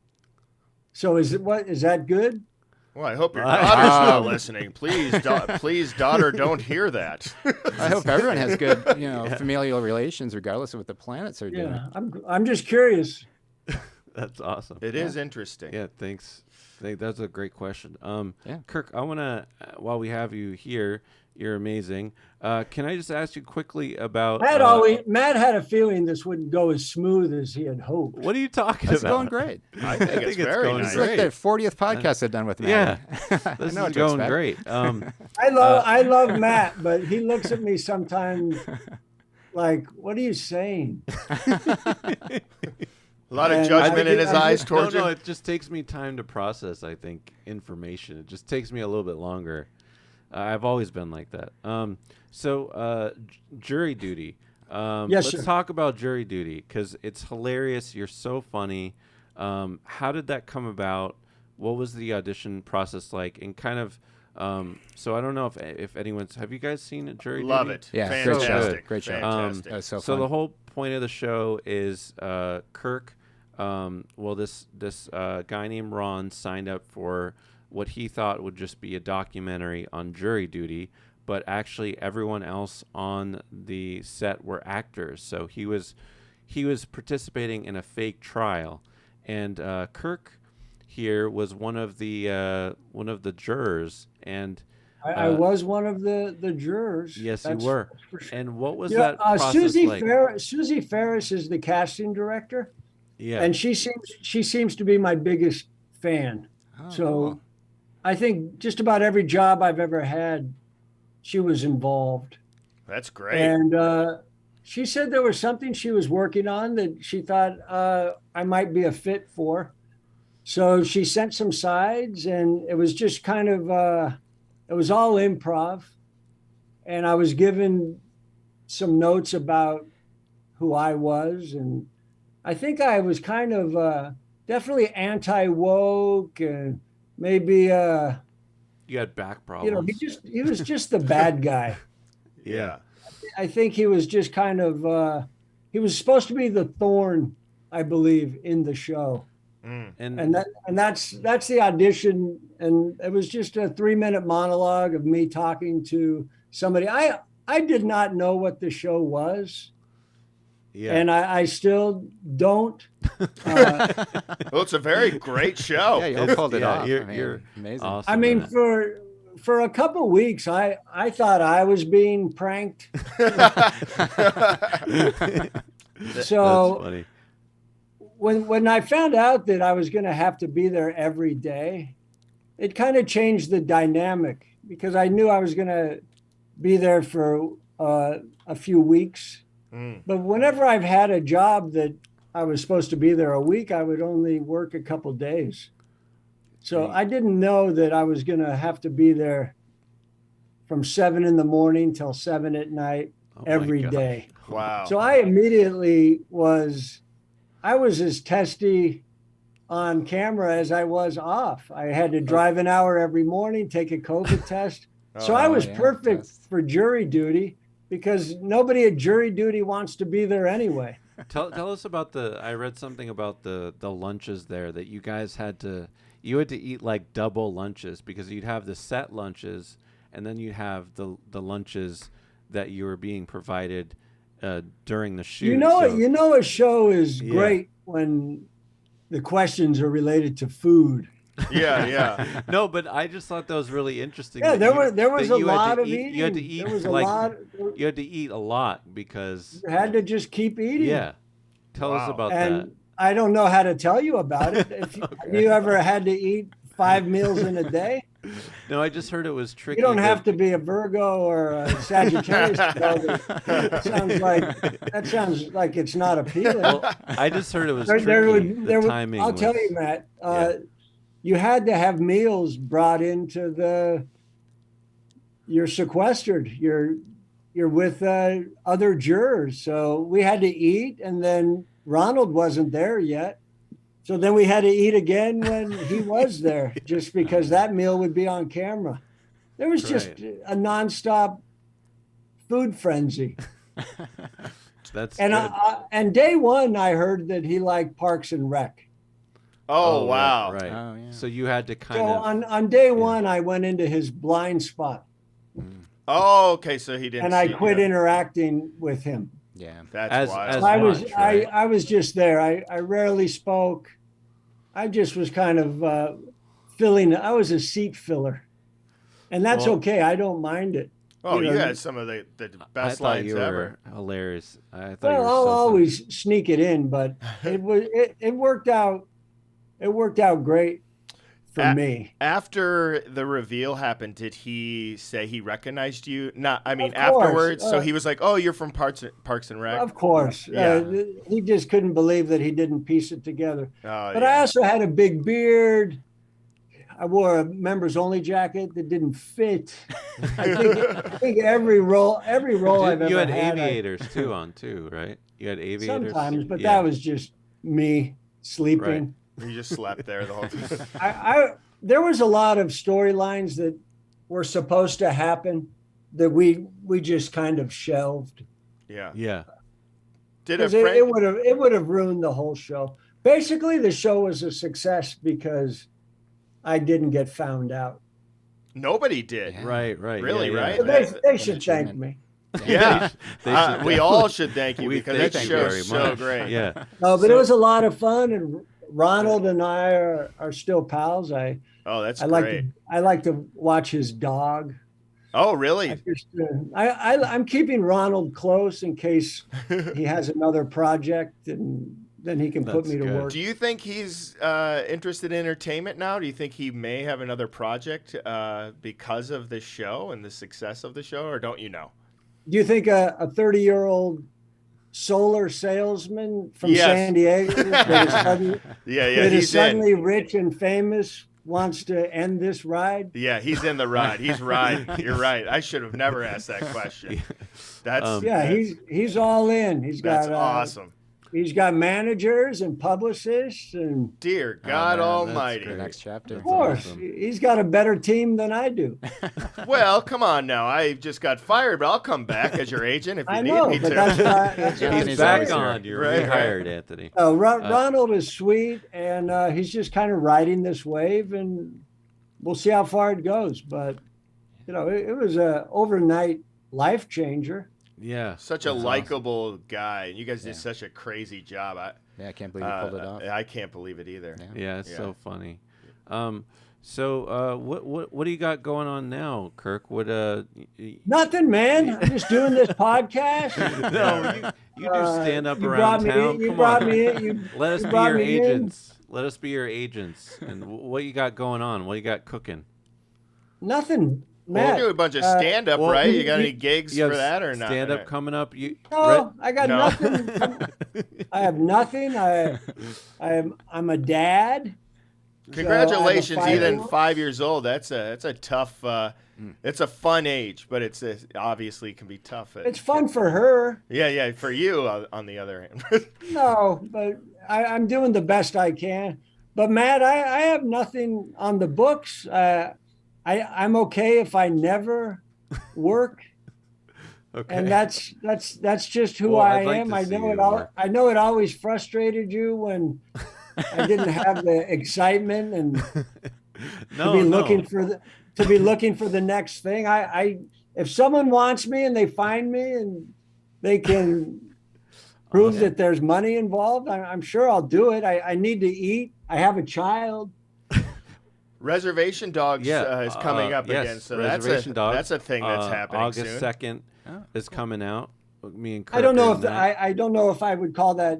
So is that good? Well, I hope your daughter's not listening. Please, please, daughter, don't hear that. I hope everyone has good, familial relations, regardless of what the planets are doing. Yeah, I'm just curious. That's awesome. It is interesting. Yeah, thanks. That's a great question. Yeah. Kirk, I want to, while we have you here, you're amazing. Can I just ask you quickly about... Matt had a feeling this wouldn't go as smooth as he had hoped. What are you talking It's about? going great. I think it's very going nice. It's like the 40th podcast I've done with Matt. Yeah, this is going great. I love Matt, but he looks at me sometimes like, what are you saying? A lot of judgment in his eyes towards you. No, it just takes me time to process, I think, information. It just takes me a little bit longer. I've always been like that. So jury duty. Yes, let's sir. talk about jury duty because it's hilarious. You're so funny. How did that come about? What was the audition process like? And kind of, so I don't know if anyone's, have you guys seen jury duty? Love it. Yeah, Fantastic. great show. Fantastic. That was so So fun. the whole point of the show is Kirk. This guy named Ron signed up for what he thought would just be a documentary on jury duty, but actually everyone else on the set were actors. So he was participating in a fake trial, and Kirk here was one of the jurors, and I was one of the jurors. yes, That's you were. for sure. And what was that process Susie like? Susie Ferris is the casting director, Yeah, and she seems to be my biggest fan. Oh, So cool. I think just about every job I've ever had, she was involved. That's great. And she said there was something she was working on that she thought I might be a fit for. So she sent some sides, and it was just kind of, it was all improv. And I was given some notes about who I was. And I think I was kind of definitely anti-woke and maybe, you had back problems. he was just the bad guy. Yeah. I think he was just kind of he was supposed to be the thorn, I believe, in the show. And that's the audition, and it was just a 3-minute monologue of me talking to somebody. I did not know what the show was. Yeah. And I still don't. Well, it's a very great show. Yeah, you all pulled it Yeah, off. you're amazing. awesome. I mean, at it. for a couple of weeks, I thought I was being pranked. So That's funny. when I found out that I was going to have to be there every day, it kind of changed the dynamic because I knew I was going to be there for a few weeks. But whenever I've had a job that I was supposed to be there a week, I would only work a couple days. So I didn't know that I was going to have to be there from 7 a.m. till 7 p.m. every day. Wow. So I immediately was as testy on camera as I was off. I had to drive an hour every morning, take a COVID test. So I was perfect for jury duty because nobody at jury duty wants to be there anyway. Tell us about I read something about the lunches there that you guys had to eat like double lunches because you'd have the set lunches and then you'd have the lunches that you were being provided during the shoot. You know a show is great when the questions are related to food. Yeah. No, but I just thought that was really interesting. Yeah, that there was a lot of eating. You had to eating. eat There was a like lot. you had to eat a lot because You had to just keep eating. yeah. Tell us Wow. about And that. I don't know how to tell you about it. If you ever had to eat 5 meals in a day. No, I just heard it was tricky. You don't have to be a Virgo or a Sagittarius. That sounds like it's not appealing. Well, I just heard it was tricky. There would, timing I'll tell was- you, Matt. Yeah. You had to have meals brought into the. You're sequestered. You're with other jurors, so we had to eat, and then Ronald wasn't there yet. So then we had to eat again when he was there, just because that meal would be on camera. There was just a nonstop food frenzy. That's And good. and day one, I heard that he liked Parks and Rec. Oh, right, wow. Right. Oh, yeah. So you had to kind So of. on day one, I went into his blind spot, Oh, okay. So he didn't. and I see- quit yeah. interacting with him. Yeah. That's As- wild. as- So much, right? I was just there. I rarely spoke. I just was kind of filling. I was a seat filler, and that's Well- okay. I don't mind it. Oh, you you know, had some of the I best thought lines you ever. were hilarious. I thought Well, you were I'll so funny. always sneak it in, but it worked out. It worked out great for me. After the reveal happened, did he say he recognized you? Not, I mean, Of course. afterwards. So he was like, "Oh, you're from Parks and Rec." Of course, Yeah. he just couldn't believe that he didn't piece it together. Oh, But yeah. I also had a big beard. I wore a members only jacket that didn't fit. I think every role I've ever You had had, aviators too on too, right? You had aviators. sometimes, but Yeah. that was just me sleeping. You just slept there the whole time. There was a lot of storylines that were supposed to happen that we just kind of shelved. Yeah. Yeah. Did a 'Cause friend? it would have ruined the whole show. Basically, the show was a success because I didn't get found out. Nobody did. Yeah. Right. Right. Really, yeah, right? So Yeah. they should thank achievement. me. Yeah. They should- We all should thank you We because thank that you show's very so much. great. Yeah. No, but So- it was a lot of fun, and Ronald and I are still pals. Oh, that's I like great. I like to watch his dog. Oh, I really? just, I'm keeping Ronald close in case he has another project, and then he can put That's me to good. work. Do you think he's interested in entertainment now? Do you think he may have another project because of the show and the success of the show, or don't you know? Do you think a 30-year-old solar salesman from Yes. San Diego that is suddenly, Yeah, that is he's in. suddenly rich and famous wants to end this ride? Yeah, he's in the ride. He's riding. You're right. I should have never asked that question. That's Yeah, that's, he's all in. that's awesome. He's got managers and publicists, and Dear Oh, God man, that's Almighty. The next chapter. of course, awesome. he's got a better team than I do. Well, come on now. I just got fired, but I'll come back as your agent if you I need know, me but to. that's why. That's Yeah, why He's He's back always here. on. You're Right, rehired, Anthony. Ronald is sweet, and he's just kind of riding this wave, and we'll see how far it goes. But it was a overnight life changer. Yeah. Such a That's likable guy, and you guys did Yeah. such a crazy job. Yeah, I can't believe you pulled it off. I can't believe it either. Yeah. Yeah, it's Yeah. so funny. What do you got going on now, Kirk? What Nothing, man. I'm just doing this podcast. No, you do stand up You around brought me town. in. You Come brought on. me in. You Let us you be brought your me in. agents. Let us be your agents. And what you got going on? What you got cooking? Nothing, Well, Matt. you do a bunch of stand up, well, right? You you- got any gigs You for have that or not? stand up coming up? No, I got No. nothing. I have nothing. I'm a dad. Congratulations, So I have a even 5-year-old. 5 years old. That's a tough. It's a fun age, but it's obviously can be tough. It's fun for her. Yeah. For you, on the other hand. No, but I'm doing the best I can. But Matt, I have nothing on the books. I'm okay if I never work, Okay. and that's just who Well, I I'd like am. to I see know you it all. work. I know it always frustrated you when I didn't have the excitement and to be looking for the next thing. I if someone wants me and they find me and they can prove that there's money involved, I'm sure I'll do it. I need to eat. I have a child. Reservation Dogs is coming up yes, again, so Reservation Dogs, that's a thing that's happening August soon. 2nd Oh. is coming out. Me and Kirk I don't know and if Matt. I don't know if I would call that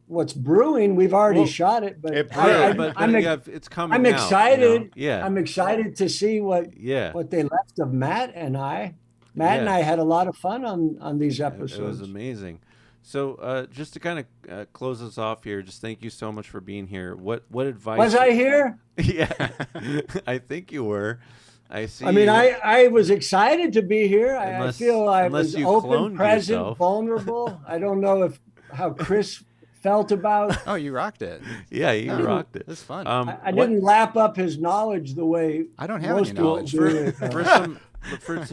what's brewing. We've already shot it, but It Yeah, brewed. it's coming I'm out, excited. Yeah. I'm excited to see what they left of Matt and I. Matt and I had a lot of fun on these episodes. It was amazing. So just to kind of close us off here, just thank you so much for being here. What advice? Was I here? Yeah, I think you were. I see. I mean, I was excited to be here. I Unless- feel I unless was you open, cloned present, yourself. vulnerable. I don't know how Chris felt about. Oh, you rocked it. Yeah, you rocked it. It was fun. I didn't lap up his knowledge the way I don't have most any people knowledge. do.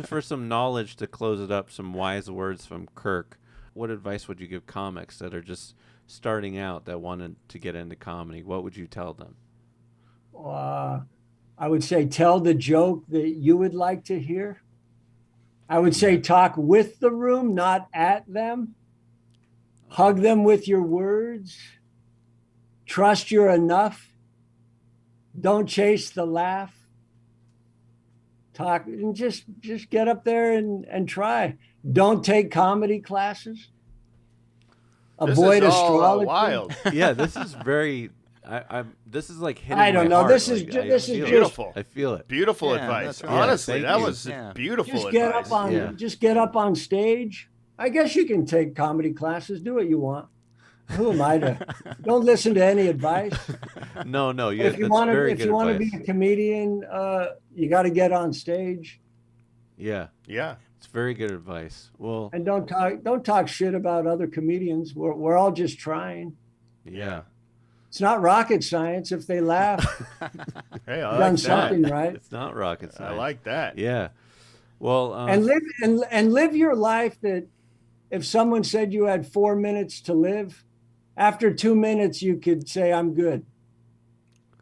For some knowledge to close it up, some wise words from Kirk. What advice would you give comics that are just starting out that wanted to get into comedy? What would you tell them? I would say tell the joke that you would like to hear. I would say talk with the room, not at them. Hug them with your words. Trust you're enough. Don't chase the laugh. Talk and just get up there and try. Don't take comedy classes. Avoid this is all, astrology. wild. Yeah, this is very. This is like hitting I don't my know. heart. This is Like, ju- I this is feel it. Beautiful. I feel it. Beautiful Yeah, advice. that's right. Honestly, Thank that you. was Yeah. beautiful Just get advice. up on Yeah. just get up on stage. I guess you can take comedy classes. Do what you want. Who am I to? Don't listen to any advice. No, yeah, If you that's want to, very if good you want to advice. be a comedian, you got to get on stage Yeah, Yeah. it's very good advice. Well, and don't talk shit about other comedians. We're all just trying. yeah. It's not rocket science. If they laugh, Hey, I you've like done that. something right. It's not rocket I science. like that. Yeah. Well, And live your life that if someone said you had 4 minutes to live, after 2 minutes you could say I'm good.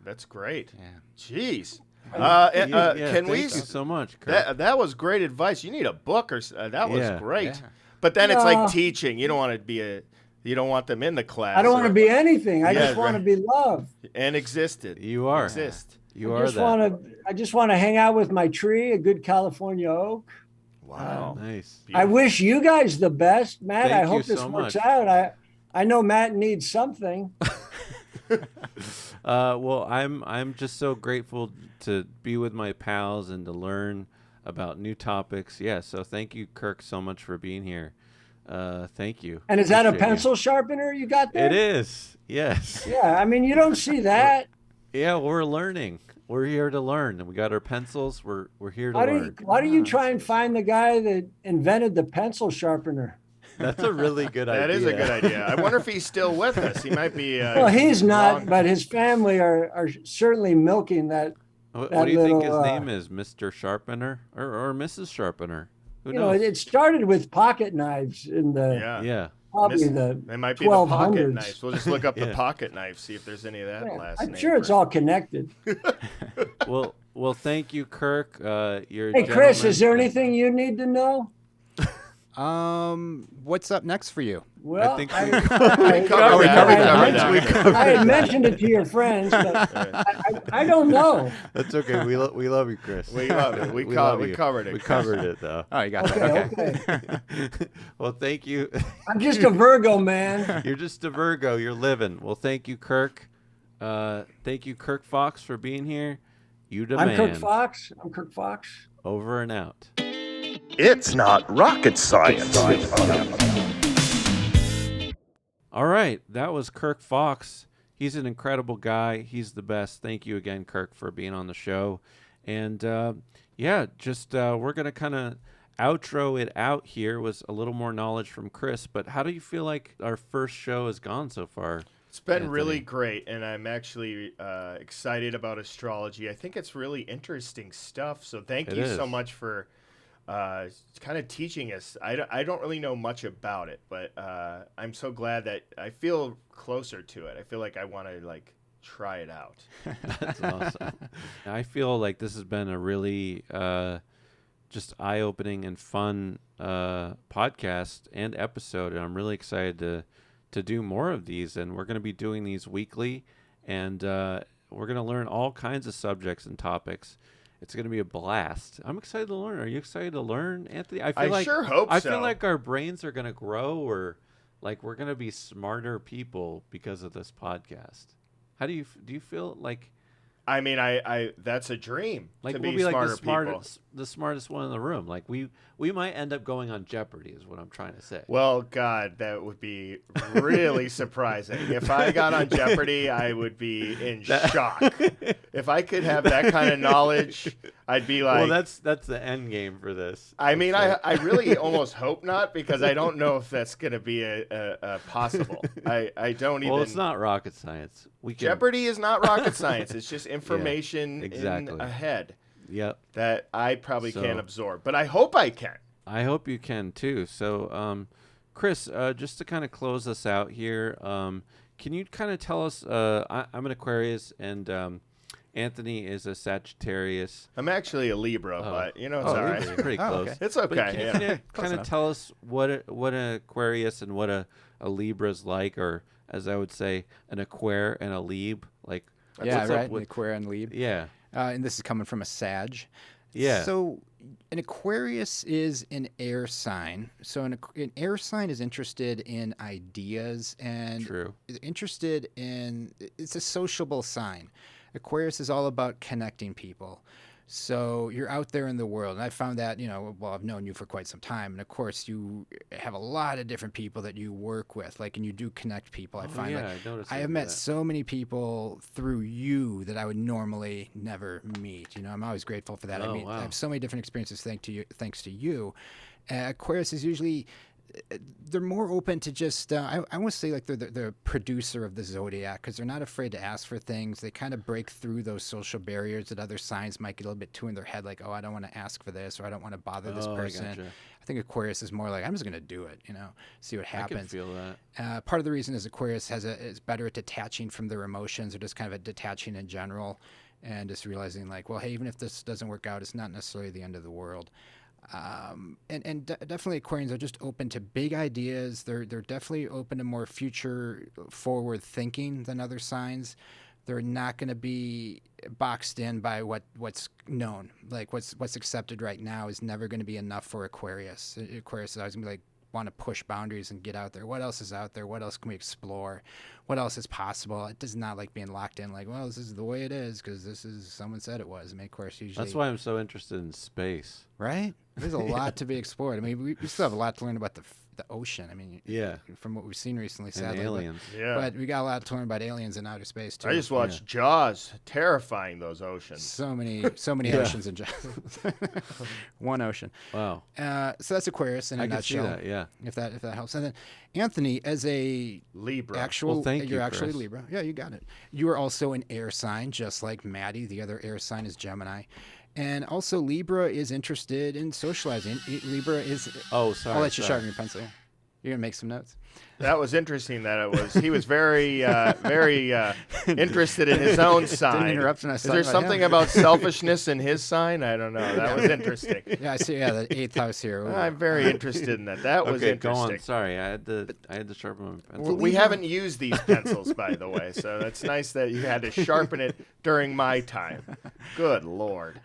That's great. Yeah. Jeez. yeah, Can thank we? you so much, Kirk. That was great advice. You need a book or that was Yeah. great. Yeah. But then it's No. like teaching. You don't want to be you don't want them in the class. I don't want or- to be anything. I Yeah, just want to right. be loved. and existed. You are. Exist. You I are just that. want to hang out with my tree, a good California oak. Wow. Nice. I wish you guys the best, Matt. Thank I you hope this so works much. out. I know Matt needs something. Well, I'm just so grateful to be with my pals and to learn about new topics. Yeah. So thank you, Kirk, so much for being here. Thank you. And is that a Appreciate you. pencil sharpener you got there? It is. Yes. Yeah, I mean you don't see that. Yeah, we're learning. We're here to learn, and we got our pencils. We're here to Why learn. do you try and find the guy that invented the pencil sharpener? That's a really good idea. That is a good idea. I wonder if he's still with us. He might be. Well, he's not, long- but his family are certainly milking that. What do you think his little, name is, Mr. Sharpener or Mrs. Sharpener? Who You know, knows? it started with pocket knives in the Yeah. Yeah. probably Miss- the They might be the pocket 1200s. knives. We'll just look up the Yeah. pocket knife, see if there's any of that Yeah, last I'm name. sure it's all connected. Well, thank you, Kirk. You're a Hey, Chris, gentleman. is there anything you need to know? What's up next for you? Well, think I, we- I- covered that. I- We covered I had mentioned it to your friends, but I don't know. That's okay. We love you, Chris. We love it. We love you. covered it. We covered it though. Oh, you got Okay, that. okay. Well, thank you. I'm just a Virgo, man. You're just a Virgo. You're living. Well, thank you, Kirk. Thank you, Kirk Fox, for being here. You the I'm man. Kirk Fox. I'm Kirk Fox. Over and out. It's not rocket science. All right, that was Kirk Fox. He's an incredible guy. He's the best. Thank you again, Kirk, for being on the show. And we're going to kind of outro it out here. Was a little more knowledge from Chris. But how do you feel like our first show has gone so far? It's been Anthony? really great, and I'm actually excited about astrology. I think it's really interesting stuff. So thank It you is. so much for kind of teaching us. I don't really know much about it, but I'm so glad that I feel closer to it. I feel like I want to try it out. That's awesome. I feel like this has been a really just eye-opening and fun podcast and episode, and I'm really excited to do more of these. And we're going to be doing these weekly, and we're going to learn all kinds of subjects and topics. It's going to be a blast. I'm excited to learn. Are you excited to learn, Anthony? I sure hope I so. feel like our brains are going to grow, or like we're gonna be smarter people because of this podcast. How do you feel like? I mean, I that's a dream Like to we'll be be like smarter the smartest one in the room. Like we might end up going on Jeopardy, is what I'm trying to say. Well, God, that would be really surprising. If I got on Jeopardy, I would be in shock. If I could have that kind of knowledge, I'd be like. Well, that's the end game for this. I mean, I really almost hope not, because I don't know if that's going to be a possible. I don't even. Well, it's not rocket science. Jeopardy is not rocket science. It's just information exactly. in a head Yep. that I probably can't absorb. But I hope I can. I hope you can too. So, Chris, just to kind of close us out here, can you kind of tell us? I'm an Aquarius, and Anthony is a Sagittarius. I'm actually a Libra, but it's all Libra, right. you're pretty close. Okay. It's But okay. can you Yeah. kind of tell us what an Aquarius and what a Libra's like, or as I would say, an Aquare and a Lib? Like, Yeah, what's up right. with- Aquarius and Lib. Yeah. And this is coming from a Sag. Yeah. So an Aquarius is an air sign. So an air sign is interested in ideas and True. interested in, it's a sociable sign. Aquarius is all about connecting people. So you're out there in the world. And I found that, I've known you for quite some time. And of course, you have a lot of different people that you work with, and you do connect people. I find I noticed I have that. met so many people through you that I would normally never meet. I'm always grateful for that. Oh, I wow. have so many different experiences thanks to you. Aquarius is usually, they're more open to just, I want to say like they're the producer of the zodiac, because they're not afraid to ask for things. They kind of break through those social barriers that other signs might get a little bit too in their head, like, oh, I don't want to ask for this, or I don't want to bother this person. Gotcha. I think Aquarius is more like, I'm just going to do it, see what happens. I can feel that. Part of the reason is Aquarius is better at detaching from their emotions, or just kind of at detaching in general, and just realizing like, well, hey, even if this doesn't work out, it's not necessarily the end of the world. Definitely Aquarians are just open to big ideas. They're definitely open to more future forward thinking than other signs. They're not going to be boxed in by what's known. Like what's accepted right now is never going to be enough for Aquarius. Aquarius is always going to be like, want to push boundaries and get out there. What else is out there? What else can we explore? What else is possible? It does not like being locked in like, well, this is the way it is because this is someone said it was. I mean, Aquarius usually. That's why I'm so interested in space. Right? There's a lot to be explored. I mean, we still have a lot to learn about the ocean. I mean, Yeah. from what we've seen recently, And sadly. aliens. Yeah. But we got a lot to learn about aliens in outer space too. I just watched Jaws. Terrifying, those oceans. so many oceans in just one ocean. Wow. So that's Aquarius in a I can see nutshell. that. Yeah. If that helps. And then Anthony, as a Libra. actual, Well, thank you're you, actually Chris. Libra. Yeah, you got it. You are also an air sign, just like Matty. The other air sign is Gemini. And also Libra is interested in socializing. Libra is. Oh, sorry. I'll let you sorry. sharpen your pencil. You're gonna make some notes. That was interesting. He was very, very interested in his own sign. Didn't interrupt when I was Is there talking about something him. about selfishness in his sign? I don't know. That was interesting. Yeah, I see. Yeah, the 8th house here. Ooh. I'm very interested in that. That was Okay, go interesting. on. Sorry, I had to sharpen my pencil. We haven't used these pencils, by the way, so it's nice that you had to sharpen it during my time. Good Lord.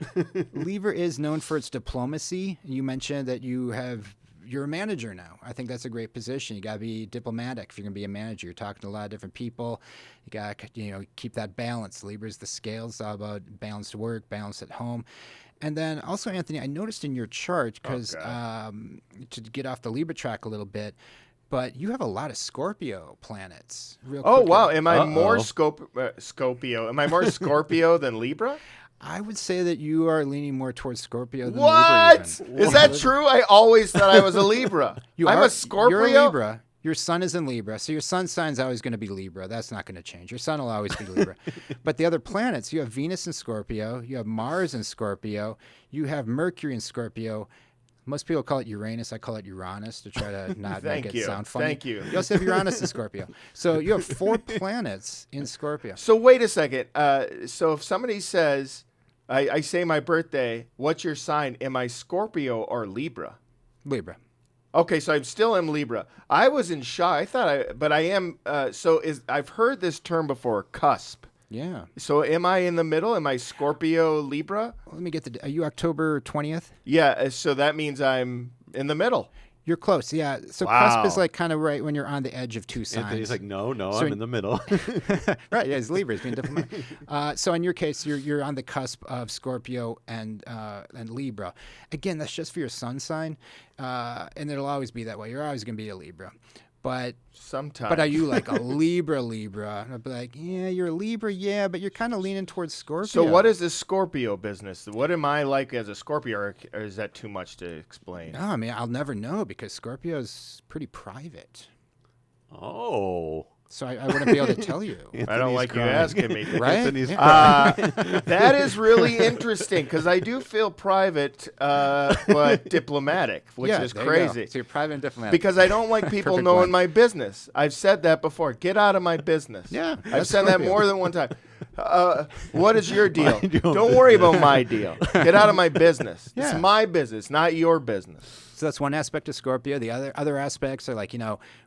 Libra is known for its diplomacy. You mentioned that you're a manager now. I think that's a great position. You got to be diplomatic if you're going to be a manager. You're talking to a lot of different people. You got to keep that balance. Libra is the scales, all about balanced work, balance at home. And then also, Anthony, I noticed in your chart, because to get off the Libra track a little bit, but you have a lot of Scorpio planets. Oh, quickly. wow. Am I more Scorpio? Am I more Scorpio than Libra? I would say that you are leaning more towards Scorpio than Libra. What? Even. Is that true? I always thought I was a Libra. I'm a Scorpio? You're a Libra. Your sun is in Libra. So your sun sign's always going to be Libra. That's not going to change. Your sun will always be Libra. But the other planets, you have Venus in Scorpio. You have Mars in Scorpio. You have Mercury in Scorpio. Most people call it Uranus. I call it Uranus to try to not make it sound funny. Thank you. You also have Uranus in Scorpio. So you have 4 planets in Scorpio. So wait a second. So if somebody says, I say my birthday, what's your sign? Am I Scorpio or Libra? Libra. Okay, so I still am Libra. I was in shock. But I am. I've heard this term before, cusp. Yeah. So am I in the middle? Am I Scorpio, Libra? Let me get are you October 20th? Yeah. So that means I'm in the middle. You're close, yeah. So Wow. cusp is like kind of right when you're on the edge of two signs. Anthony's like, no, So I'm in the middle. Right, yeah, he's Libra. He's being diplomatic. So in your case, you're on the cusp of Scorpio and Libra. Again, that's just for your sun sign, and it'll always be that way. You're always going to be a Libra. But Sometimes. are you like a Libra? And I'll be like, yeah, you're a Libra, yeah, but you're kind of leaning towards Scorpio. So what is this Scorpio business? What am I like as a Scorpio, or is that too much to explain? No, I mean, I'll never know because Scorpio's pretty private. Oh. So I wouldn't be able to tell you. I don't like you asking me. Right? Anthony's That is really interesting because I do feel private, but diplomatic, which Yeah, is there you go. crazy. So you're private and diplomatic. Because I don't like people Perfect knowing blend. my business. I've said that before. Get out of my business. Yeah, I've that's said that Scorpio. more than one time. What is your deal? Don't worry about my deal. Get out of my business. Yeah. It's my business, not your business. So that's one aspect of Scorpio. The other aspects are like,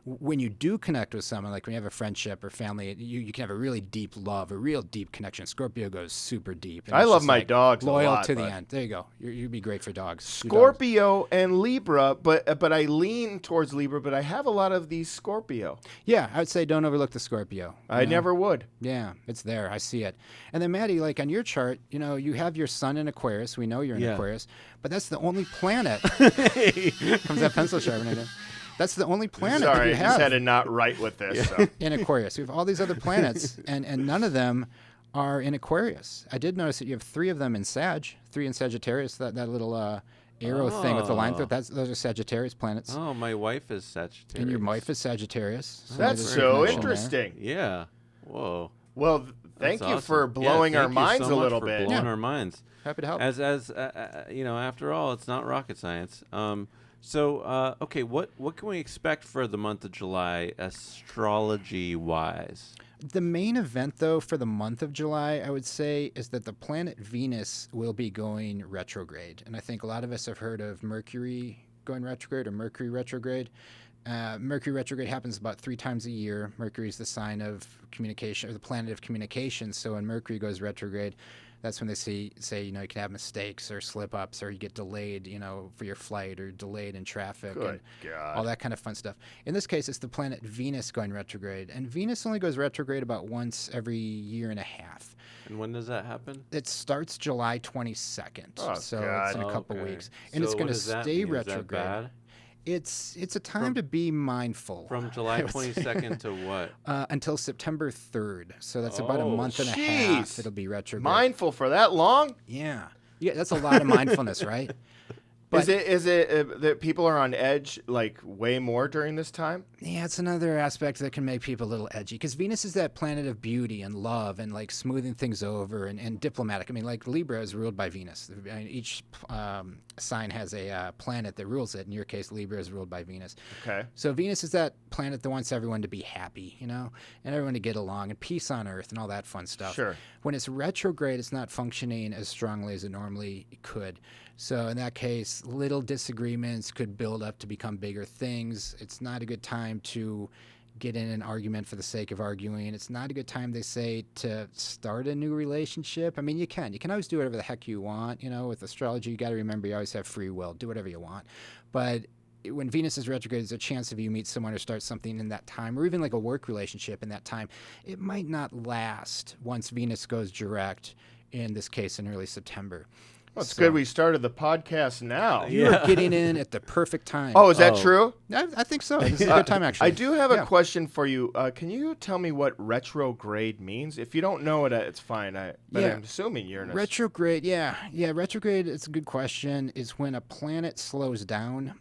when you do connect with someone, like when you have a friendship or family, you can have a really deep love, a real deep connection. Scorpio goes super deep. And I it's love just, my like, dogs a loyal lot, to the but- end. There you go. You'd be great for dogs. Your dogs. Scorpio and Libra, but I lean towards Libra, but I have a lot of these Scorpio. Yeah, I would say don't overlook the Scorpio. I never would. Yeah, it's there. I see it. And then, Maddie, like on your chart, you have your sun in Aquarius. We know you're in Yeah. Aquarius, but that's the only planet. Comes that pencil sharpener. That's the only planet that Sorry, you I just had have to not write with this. So. in Aquarius. We have all these other planets, and none of them are in Aquarius. I did notice that you have 3 of them in Sag, 3 in Sagittarius, that little arrow thing with the line through it. Those are Sagittarius planets. Oh, my wife is Sagittarius. And your wife is Sagittarius. So That's there's a so connection there. interesting. Yeah. Whoa. Well, That's thank you awesome. for blowing Yeah, our thank you minds so a much little for bit. Blowing Yeah. our minds. Happy to help. As after all, it's not rocket science. Okay, what can we expect for the month of July, astrology wise? The main event, though, for the month of July, I would say, is that the planet Venus will be going retrograde. And I think a lot of us have heard of Mercury going retrograde or Mercury retrograde. Mercury retrograde happens about 3 times a year. Mercury is the sign of communication, or the planet of communication. So when Mercury goes retrograde, that's when they say, you can have mistakes or slip-ups, or you get delayed, for your flight, or delayed in traffic. Good and God. all that kind of fun stuff. In this case, it's the planet Venus going retrograde. And Venus only goes retrograde about once every year and a half. And when does that happen? It starts July 22nd. Oh, so God. it's in a couple Okay. weeks. And it's So going what to does that stay mean? Is that retrograde. bad? It's a time to be mindful. From July I would say. 22nd to what? Until September 3rd. So that's about a Oh, month and a jeez. half. It'll be retrograde. Mindful for that long? Yeah. Yeah, that's a lot of mindfulness, right? But- Is it that people are on edge like way more during this time? Yeah, it's another aspect that can make people a little edgy because Venus is that planet of beauty and love and like smoothing things over and diplomatic. I mean, like Libra is ruled by Venus. I mean, each sign has a planet that rules it. In your case, Libra is ruled by Venus. Okay. So Venus is that planet that wants everyone to be happy, and everyone to get along and peace on Earth and all that fun stuff. Sure. When it's retrograde, it's not functioning as strongly as it normally could. So in that case, little disagreements could build up to become bigger things. It's not a good time to get in an argument for the sake of arguing. It's not a good time, they say, to start a new relationship. I mean, you can always do whatever the heck you want. With astrology, you got to remember you always have free will. Do whatever you want. But when Venus is retrograde, there's a chance if you meet someone or start something in that time, or even like a work relationship in that time, it might not last once Venus goes direct, in this case in early September. Well, it's So- good we started the podcast now. You are getting in at the perfect time. Oh, is that true? I think so. This is a good time, actually. I do have Yeah. a question for you. Can you tell me what retrograde means? If you don't know it, it's fine. But Yeah. I'm assuming you're in a... Retrograde, yeah. Retrograde, it's a good question, is when a planet slows down.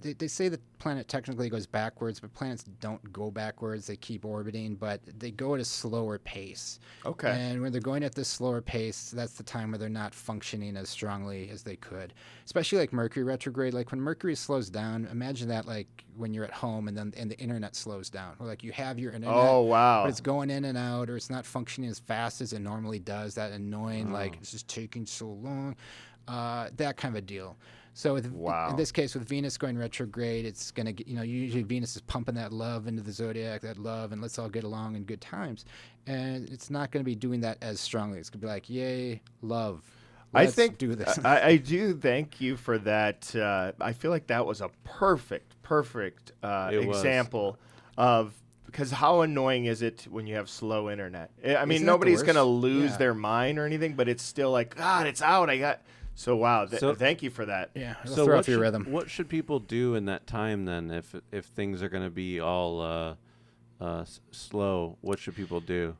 They say the planet technically goes backwards, but planets don't go backwards. They keep orbiting, but they go at a slower pace. Okay. And when they're going at this slower pace, that's the time where they're not functioning as strongly as they could. Especially like Mercury retrograde. Like when Mercury slows down, imagine that like when you're at home and the internet slows down. Or like you have your internet, Oh, wow. but it's going in and out, or it's not functioning as fast as it normally does. That annoying, like it's just taking so long. That kind of a deal. So Wow. in this case, with Venus going retrograde, it's going to, usually Venus is pumping that love into the zodiac, that love, and let's all get along in good times. And it's not going to be doing that as strongly. It's going to be like, yay, love. Let's think do this. I do thank you for that. I feel like that was a perfect example of, because how annoying is it when you have slow internet? I mean, Isn't that the nobody's going to worst? lose Yeah. their mind or anything, but it's still like, God, it's out. So wow, thank you for that. Yeah, it'll So throw what off your should, rhythm. what should people do in that time then if things are going to be all slow? What should people do?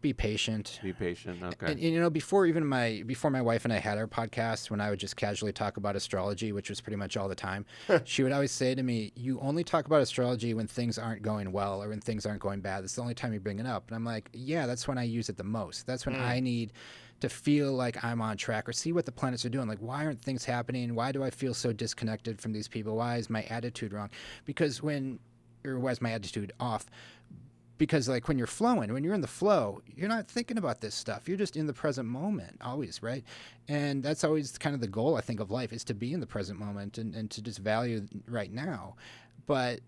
Be patient. Be patient. Okay. And you know, before my wife and I had our podcast, when I would just casually talk about astrology, which was pretty much all the time, she would always say to me, "You only talk about astrology when things aren't going well or when things aren't going bad. That's the only time you bring it up." And I'm like, "Yeah, that's when I use it the most. That's when I need to feel like I'm on track or see what the planets are doing. Like, why aren't things happening? Why do I feel so disconnected from these people? Why is my attitude wrong? Why is my attitude off?" Because like when you're flowing, when you're in the flow, you're not thinking about this stuff. You're just in the present moment always, right? And that's always kind of the goal, I think, of life, is to be in the present moment and to just value right now. But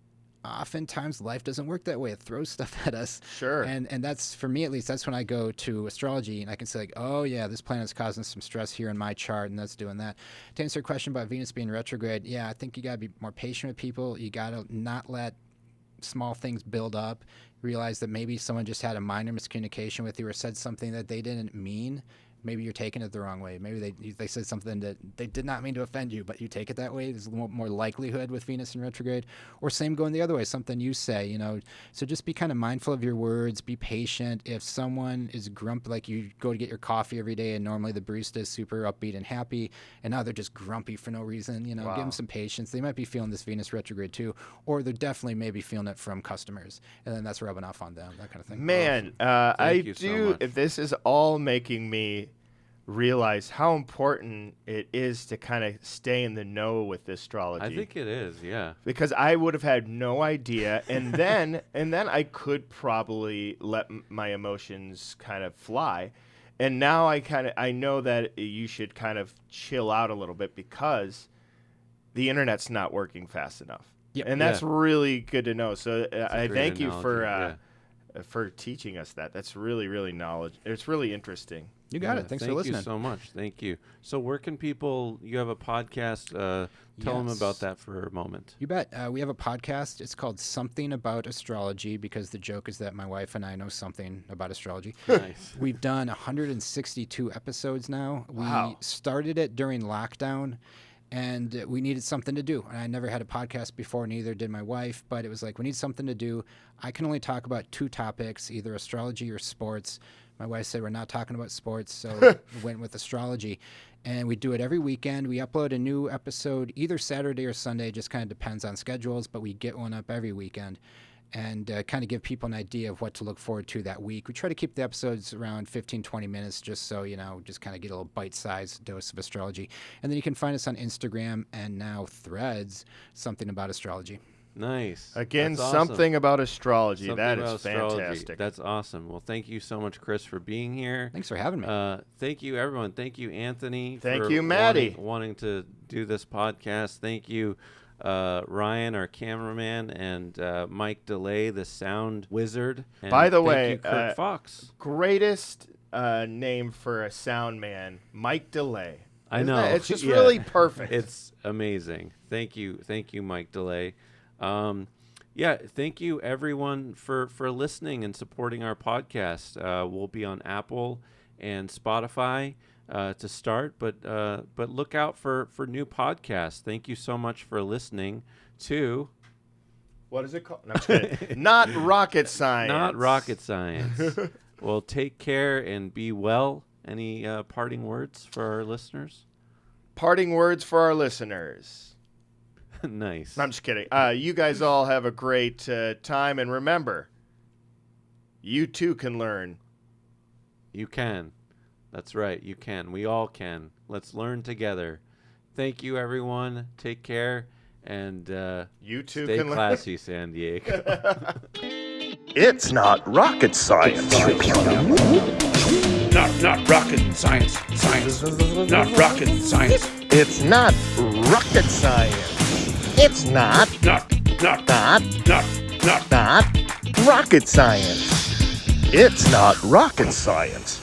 oftentimes life doesn't work that way. It throws stuff at us. Sure. And that's, for me at least, that's when I go to astrology and I can say like, oh yeah, this planet's causing some stress here in my chart and that's doing that. To answer your question about Venus being retrograde, yeah, I think you gotta be more patient with people. You gotta not let small things build up. Realize that maybe someone just had a minor miscommunication with you or said something that they didn't mean. Maybe you're taking it the wrong way. Maybe they said something that they did not mean to offend you, but you take it that way. There's more likelihood with Venus in retrograde. Or same going the other way, something you say, you know. So just be kind of mindful of your words. Be patient. If someone is grumpy, like you go to get your coffee every day and normally the barista is super upbeat and happy, and now they're just grumpy for no reason, you know, give them some patience. They might be feeling this Venus retrograde too, or they're definitely maybe feeling it from customers, and then that's rubbing off on them, that kind of thing. Man, Thank you so much. This is all making me realize how important it is to kind of stay in the know with astrology. I think it is, yeah. Because I would have had no idea, and then I could probably let my emotions kind of fly. And now I know that you should kind of chill out a little bit because the internet's not working fast enough. Yep. And that's really good to know. So I great thank you analogy, for teaching us that. That's really, really knowledge. It's really interesting. You got it. Thanks for listening. Thank you so much. Thank you. So where can people, you have a podcast, tell them Yes. about that for a moment. You bet. We have a podcast. It's called Something About Astrology because the joke is that my wife and I know something about astrology. Nice. We've done 162 episodes now. Wow. We started it during lockdown, and we needed something to do. And I never had a podcast before, neither did my wife, but it was like, we need something to do. I can only talk about two topics, either astrology or sports. My wife said we're not talking about sports, so we went with astrology. And we do it every weekend. We upload a new episode either Saturday or Sunday, just kind of depends on schedules, but we get one up every weekend and kind of give people an idea of what to look forward to that week. We try to keep the episodes around 15, 20 minutes just so, you know, just kind of get a little bite-sized dose of astrology. And then you can find us on Instagram and now Threads, Something About Astrology. Nice. Again, That's awesome. something about astrology. Something That about is astrology. fantastic. That's awesome. Well, thank you so much, Chris, for being here. Thanks for having me. Thank you, everyone. Thank you, Anthony. Thank for you, Matty. wanting to do this podcast. Thank you, Ryan, our cameraman, and Mike DeLay, the sound wizard. And By the thank way, you, Kirk Fox. Greatest name for a sound man, Mike DeLay. I Isn't know. that- it's just Yeah. really perfect. It's amazing. Thank you, Mike DeLay. Yeah, thank you everyone for listening and supporting our podcast. We'll be on Apple and Spotify to start, but look out for new podcasts. Thank you so much for listening to What is it called? No, I'm just kidding. Not rocket science. Not Rocket Science. Well, take care and be well. Any parting words for our listeners? Parting words for our listeners. Nice. I'm just kidding. You guys all have a great time, and remember, you too can learn. You can. That's right. You can. We all can. Let's learn together. Thank you, everyone. Take care. And You too stay can learn. classy, San Diego. It's not rocket science. Not rocket science. Science. Not rocket science. It's not rocket science. It's not Not rocket science. It's not rocket science.